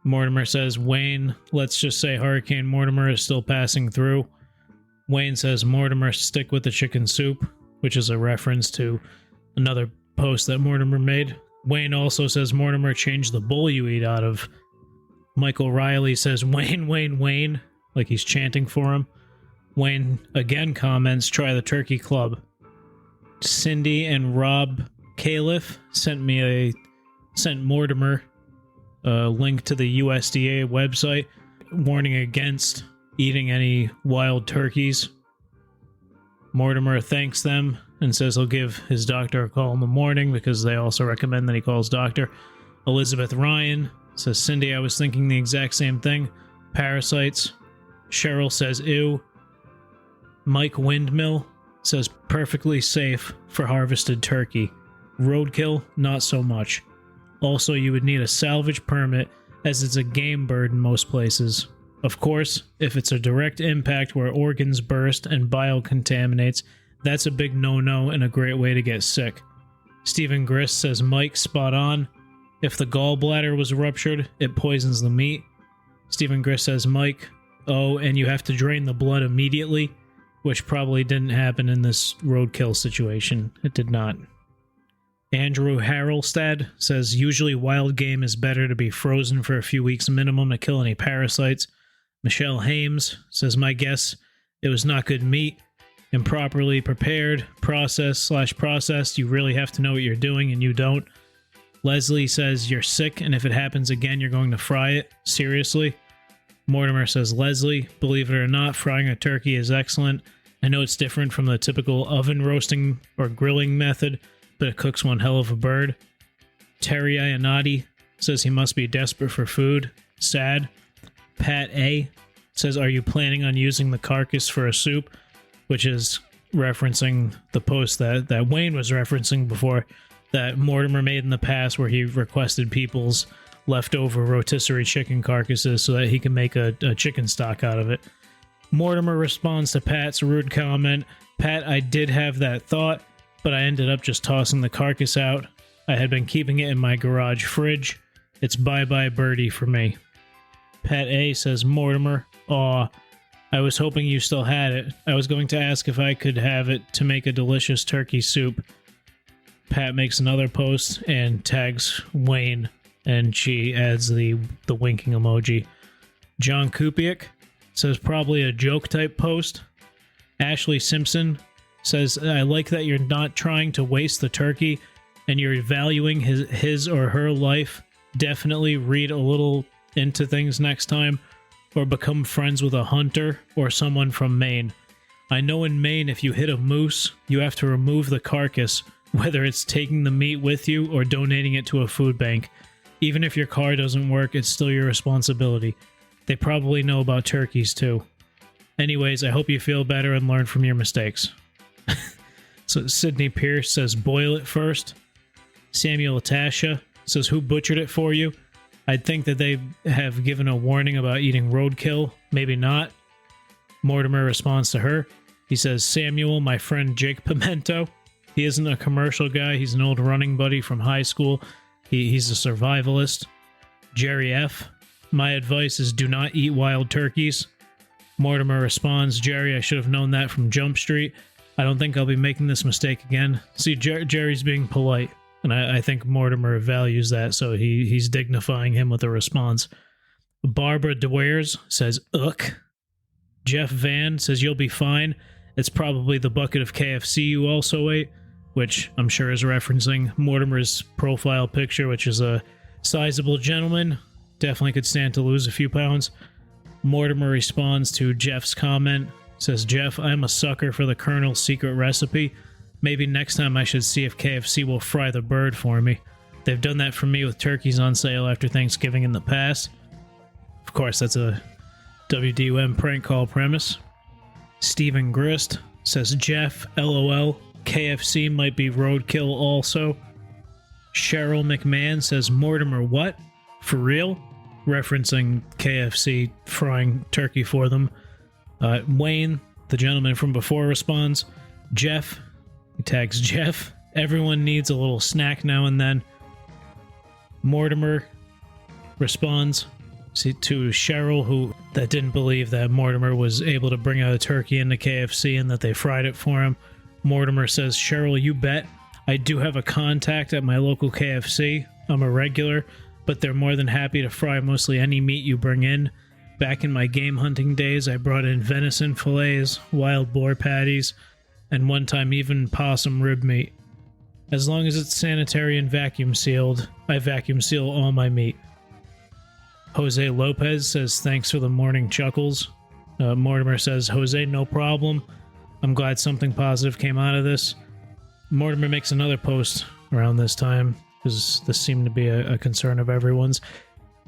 Mortimer says, "Wayne, let's just say Hurricane Mortimer is still passing through." Wayne says, "Mortimer, stick with the chicken soup," which is a reference to another post that Mortimer made. Wayne also says, "Mortimer, change the bowl you eat out of." Michael Riley says, "Wayne, Wayne, Wayne," like he's chanting for him. Wayne again comments, "Try the turkey club." Cindy and Rob Caliph sent Mortimer a link to the USDA website warning against eating any wild turkeys. Mortimer thanks them and says he'll give his doctor a call in the morning because they also recommend that he calls doctor. Elizabeth Ryan says, Cindy, I was thinking the exact same thing. Parasites. Cheryl says, ew. Mike Windmill says, perfectly safe for harvested turkey. Roadkill, not so much. Also, you would need a salvage permit as it's a game bird in most places. Of course, if it's a direct impact where organs burst and bile contaminates, that's a big no-no and a great way to get sick. Stephen Grist says, Mike, spot on. If the gallbladder was ruptured, it poisons the meat. Stephen Grist says, Mike, oh, and you have to drain the blood immediately, which probably didn't happen in this roadkill situation. It did not. Andrew Harrelstad says, usually wild game is better to be frozen for a few weeks minimum to kill any parasites. Michelle Hames says, my guess, it was not good meat. Improperly prepared, processed. You really have to know what you're doing, and you don't. Leslie says, you're sick, and if it happens again, you're going to fry it. Seriously? Mortimer says, Leslie, believe it or not, frying a turkey is excellent. I know it's different from the typical oven roasting or grilling method, but it cooks one hell of a bird. Terry Ionati says he must be desperate for food. Sad. Pat A says, are you planning on using the carcass for a soup? Which is referencing the post that Wayne was referencing before that Mortimer made in the past where he requested people's leftover rotisserie chicken carcasses so that he can make a chicken stock out of it. Mortimer responds to Pat's rude comment. Pat, I did have that thought, but I ended up just tossing the carcass out. I had been keeping it in my garage fridge. It's bye-bye birdie for me. Pat A says, Mortimer, aw, I was hoping you still had it. I was going to ask if I could have it to make a delicious turkey soup. Pat makes another post and tags Wayne, and she adds the winking emoji. John Kupiak says probably a joke type post. Ashley Simpson says, I like that you're not trying to waste the turkey and you're valuing his or her life. Definitely read a little into things next time or become friends with a hunter or someone from Maine. I know in Maine if you hit a moose, you have to remove the carcass, whether it's taking the meat with you or donating it to a food bank. Even if your car doesn't work, it's still your responsibility. They probably know about turkeys too. Anyways, I hope you feel better and learn from your mistakes. So Sydney Pierce says, boil it first. Samuel Atasha says, who butchered it for you? I'd think that they have given a warning about eating roadkill. Maybe not. Mortimer responds to her. He says, Samuel, my friend Jake Pimento. He isn't a commercial guy. He's an old running buddy from high school. He's a survivalist. Jerry F. My advice is do not eat wild turkeys. Mortimer responds, Jerry, I should have known that from Jump Street. I don't think I'll be making this mistake again. See, Jerry's being polite, and I think Mortimer values that, so he's dignifying him with a response. Barbara DeWares says, ugh. Jeff Van says, you'll be fine. It's probably the bucket of KFC you also ate, which I'm sure is referencing Mortimer's profile picture, which is a sizable gentleman. Definitely could stand to lose a few pounds. Mortimer responds to Jeff's comment, says, Jeff, I'm a sucker for the Colonel's secret recipe. Maybe next time I should see if KFC will fry the bird for me. They've done that for me with turkeys on sale after Thanksgiving in the past. Of course, that's a WDUM prank call premise. Stephen Grist says, Jeff, LOL, KFC might be roadkill also. Cheryl McMahon says, Mortimer, what? For real? Referencing KFC frying turkey for them. Wayne, the gentleman from before, responds, Jeff, he tags Jeff, everyone needs a little snack now and then. Mortimer responds to Cheryl, who that didn't believe that Mortimer was able to bring out a turkey into KFC and that they fried it for him. Mortimer says, Cheryl, you bet. I do have a contact at my local KFC. I'm a regular, but they're more than happy to fry mostly any meat you bring in. Back in my game hunting days, I brought in venison fillets, wild boar patties, and one time even possum rib meat. As long as it's sanitary and vacuum sealed, I vacuum seal all my meat. Jose Lopez says, thanks for the morning chuckles. Mortimer says, Jose, no problem. I'm glad something positive came out of this. Mortimer makes another post around this time, because this seemed to be a concern of everyone's.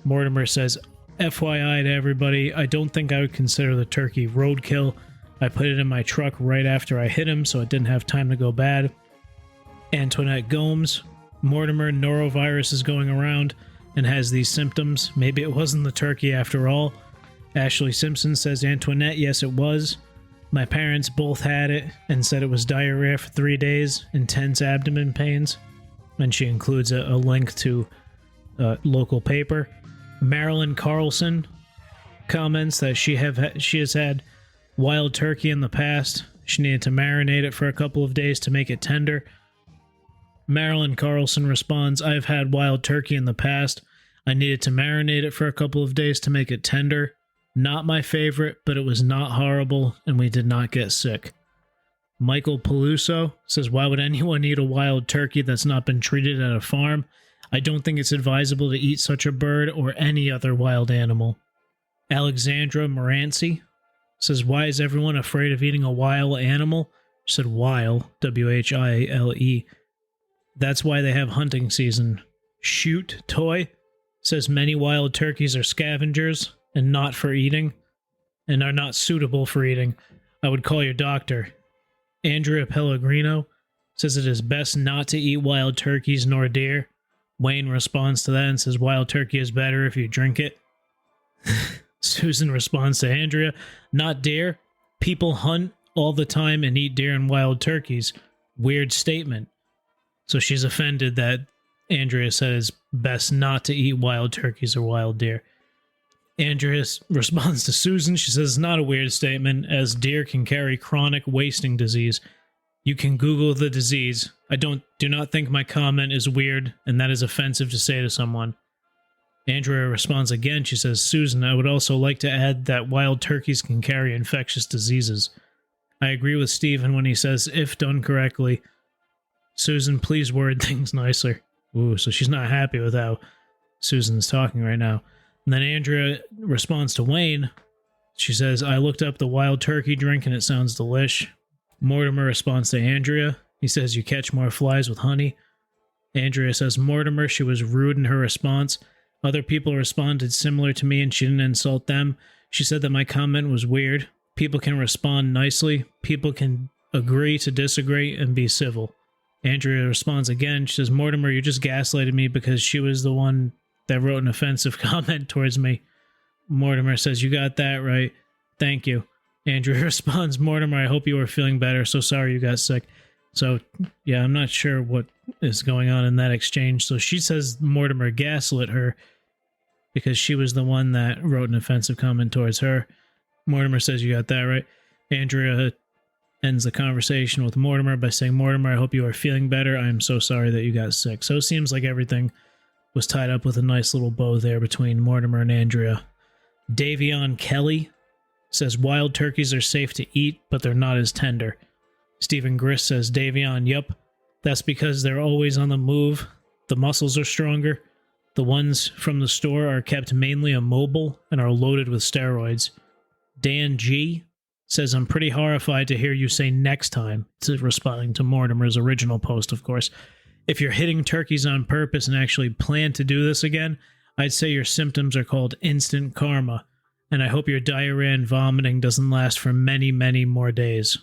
Mortimer says, FYI to everybody, I don't think I would consider the turkey roadkill. I put it in my truck right after I hit him, so it didn't have time to go bad. Antoinette Gomes, Mortimer, norovirus is going around and has these symptoms. Maybe it wasn't the turkey after all. Ashley Simpson says, Antoinette, yes it was. My parents both had it and said it was diarrhea for 3 days, intense abdomen pains. And she includes a link to local paper. Marilyn Carlson comments that she has had wild turkey in the past. She needed to marinate it for a couple of days to make it tender. Marilyn Carlson responds, I've had wild turkey in the past. I needed to marinate it for a couple of days to make it tender. Not my favorite, but it was not horrible, and we did not get sick. Michael Peluso says, why would anyone eat a wild turkey that's not been treated at a farm? I don't think it's advisable to eat such a bird or any other wild animal. Alexandra Moranci says, why is everyone afraid of eating a wild animal? She said wile, W-H-I-L-E. That's why they have hunting season. Shoot Toy says many wild turkeys are scavengers and not for eating, and are not suitable for eating. I would call your doctor. Andrea Pellegrino says it is best not to eat wild turkeys nor deer. Wayne responds to that and says wild turkey is better if you drink it. Susan responds to Andrea, not deer. People hunt all the time and eat deer and wild turkeys. Weird statement. So she's offended that Andrea said it's best not to eat wild turkeys or wild deer. Andrea responds to Susan. She says it's not a weird statement, as deer can carry chronic wasting disease. You can Google the disease. I do not think my comment is weird, and that is offensive to say to someone. Andrea responds again. She says, Susan, I would also like to add that wild turkeys can carry infectious diseases. I agree with Stephen when he says, if done correctly. Susan, please word things nicer. Ooh, so she's not happy with how Susan's talking right now. And then Andrea responds to Wayne. She says, I looked up the wild turkey drink and it sounds delish. Mortimer responds to Andrea. He says, you catch more flies with honey. Andrea says, Mortimer, she was rude in her response. Other people responded similar to me and she didn't insult them. She said that my comment was weird. People can respond nicely. People can agree to disagree and be civil. Andrea responds again. She says, Mortimer, you just gaslighted me because she was the one that wrote an offensive comment towards me. Mortimer says, you got that right. Thank you. Andrea responds, Mortimer, I hope you are feeling better. So sorry you got sick. So, yeah, I'm not sure what is going on in that exchange. So she says Mortimer gaslit her because she was the one that wrote an offensive comment towards her. Mortimer says, you got that right. Andrea ends the conversation with Mortimer by saying, Mortimer, I hope you are feeling better. I am so sorry that you got sick. So it seems like everything was tied up with a nice little bow there between Mortimer and Andrea. Davion Kelly says, wild turkeys are safe to eat, but they're not as tender. Stephen Grist says, Davion, yup. That's because they're always on the move. The muscles are stronger. The ones from the store are kept mainly immobile and are loaded with steroids. Dan G says, I'm pretty horrified to hear you say next time. It's responding to Mortimer's original post, of course. If you're hitting turkeys on purpose and actually plan to do this again, I'd say your symptoms are called instant karma, and I hope your diarrhea and vomiting doesn't last for many, many more days.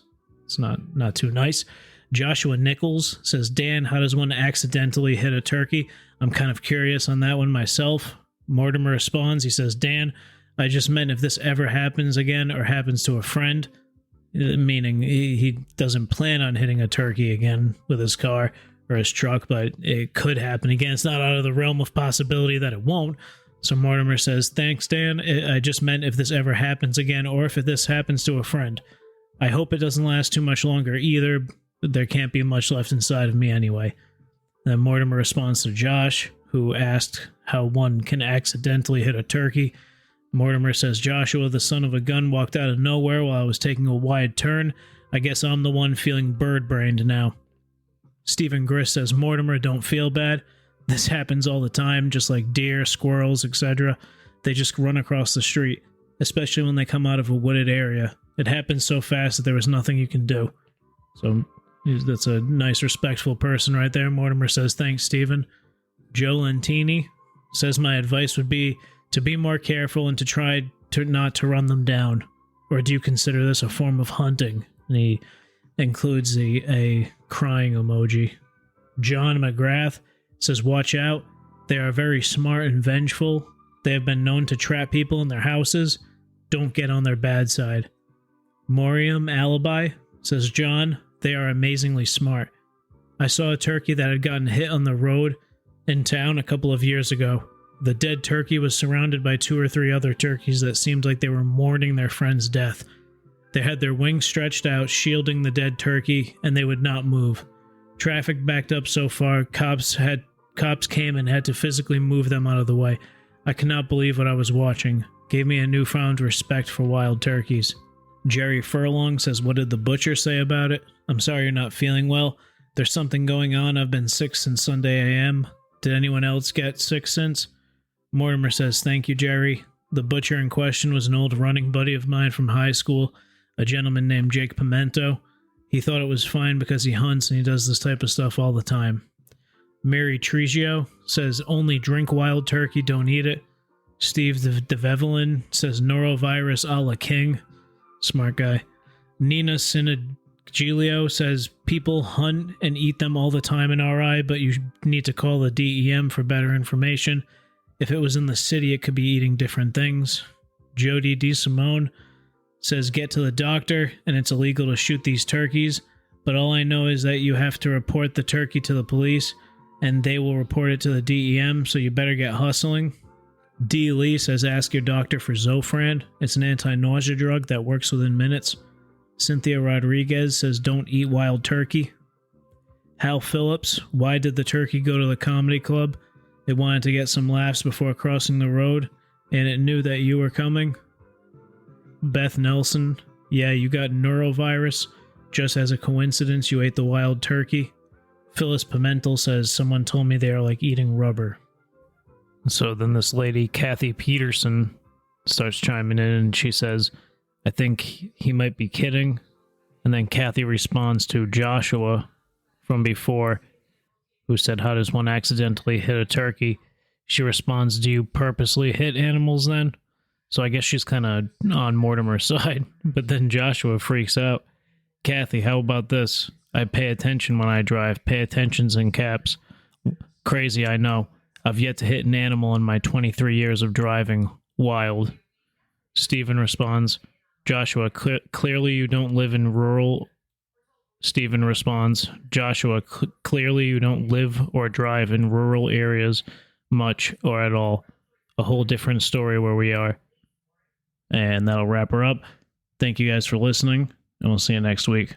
It's not too nice. Joshua Nichols says, Dan, how does one accidentally hit a turkey? I'm kind of curious on that one myself. Mortimer responds, he says, Dan, I just meant if this ever happens again or happens to a friend, meaning he doesn't plan on hitting a turkey again with his car or his truck, but it could happen again. It's not out of the realm of possibility that it won't. So Mortimer says, thanks, Dan. I just meant if this ever happens again or if this happens to a friend. I hope it doesn't last too much longer either. There can't be much left inside of me anyway. Then Mortimer responds to Josh, who asked how one can accidentally hit a turkey. Mortimer says, Joshua, the son of a gun, walked out of nowhere while I was taking a wide turn. I guess I'm the one feeling bird-brained now. Stephen Grist says, Mortimer, don't feel bad. This happens all the time, just like deer, squirrels, etc. They just run across the street, especially when they come out of a wooded area. It happens so fast that there was nothing you can do. So that's a nice, respectful person right there. Mortimer says, thanks, Stephen. Joe Lentini says, my advice would be to be more careful and to try to not to run them down. Or do you consider this a form of hunting? And he includes a crying emoji. John McGrath says, watch out. They are very smart and vengeful. They have been known to trap people in their houses. Don't get on their bad side. Morium Alibi says, John, they are amazingly smart. I saw a turkey that had gotten hit on the road in town a couple of years ago. The dead turkey was surrounded by 2 or 3 other turkeys that seemed like they were mourning their friend's death. They had their wings stretched out, shielding the dead turkey, and they would not move. Traffic backed up so far, cops came and had to physically move them out of the way. I cannot believe what I was watching. Gave me a newfound respect for wild turkeys. Jerry Furlong says, what did the butcher say about it? I'm sorry you're not feeling well. There's something going on. I've been sick since Sunday a.m. Did anyone else get sick since? Mortimer says, thank you, Jerry. The butcher in question was an old running buddy of mine from high school, a gentleman named Jake Pimento. He thought it was fine because he hunts and he does this type of stuff all the time. Mary Trigio says, only drink wild turkey, don't eat it. Steve DeVevelin says, norovirus a la king. Smart guy. Nina Sinagilio says, people hunt and eat them all the time in RI, but you need to call the DEM for better information. If it was in the city, it could be eating different things. Jody DeSimone says, get to the doctor, and it's illegal to shoot these turkeys, but all I know is that you have to report the turkey to the police, and they will report it to the DEM, so you better get hustling. D. Lee says, ask your doctor for Zofran. It's an anti-nausea drug that works within minutes. Cynthia Rodriguez says, don't eat wild turkey. Hal Phillips, why did the turkey go to the comedy club? It wanted to get some laughs before crossing the road, and it knew that you were coming. Beth Nelson, yeah, you got neurovirus. Just as a coincidence, you ate the wild turkey. Phyllis Pimentel says, someone told me they are like eating rubber. So then this lady, Kathy Peterson, starts chiming in, and she says, I think he might be kidding. And then Kathy responds to Joshua from before, who said, how does one accidentally hit a turkey? She responds, do you purposely hit animals then? So I guess she's kind of on Mortimer's side. But then Joshua freaks out. Kathy, how about this? I pay attention when I drive. Pay attention's in caps. Crazy, I know. I've yet to hit an animal in my 23 years of driving. Wild. Stephen responds, Joshua, clearly you don't live in rural... Stephen responds, Joshua, clearly you don't live or drive in rural areas much or at all. A whole different story where we are. And that'll wrap her up. Thank you guys for listening, and we'll see you next week.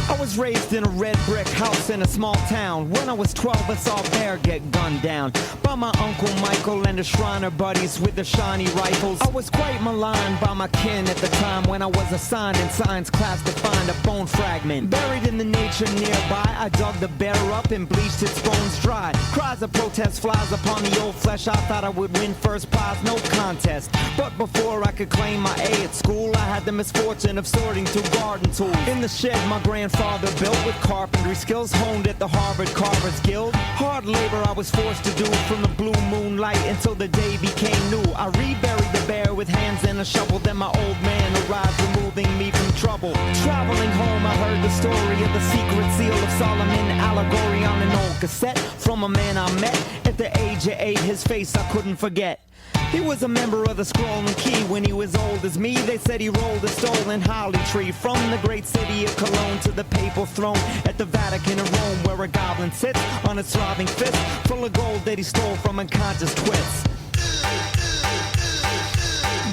I was raised in a red brick house in a small town. When I was 12, I saw a bear get gunned down by my Uncle Michael and the Shriner buddies with the shiny rifles. I was quite maligned by my kin at the time when I was assigned in science class to find a bone fragment buried in the nature nearby. I dug the bear up and bleached its bones dry. Cries of protest flies upon the old flesh. I thought I would win first prize, no contest. But before I could claim my A at school, I had the misfortune of sorting through garden tools in the shed my grandfather built with carpentry skills honed at the Harvard Carvers Guild. Hard labor I was forced to do from the blue moonlight until the day became new. I reburied the bear with hands and a shovel. Then my old man arrived, removing me from trouble. Traveling home, I heard the story of the secret seal of Solomon, allegory on an old cassette from a man I met at the age of 8. His face I couldn't forget. He was a member of the Scrolling Key when he was old as me. They said he rolled a stolen holly tree from the great city of Cologne to the papal throne at the Vatican in Rome, where a goblin sits on a throbbing fist full of gold that he stole from unconscious twits.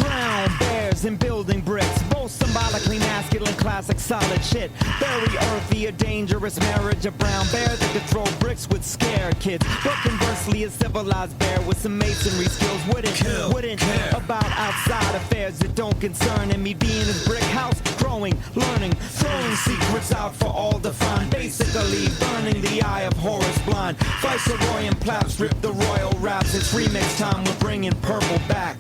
Brown bears and building bricks, both symbolically masculine, classic, solid shit. Very earthy, a dangerous marriage of brown bear that could throw bricks with scared kids. But conversely, a civilized bear with some masonry skills wouldn't care about outside affairs that don't concern him. He'd be in his brick house, growing, learning, throwing secrets out for all to find. Basically, burning the eye of Horus blind. Viceroy and Plaps rip the royal raps. It's remix time, we're bringing purple back.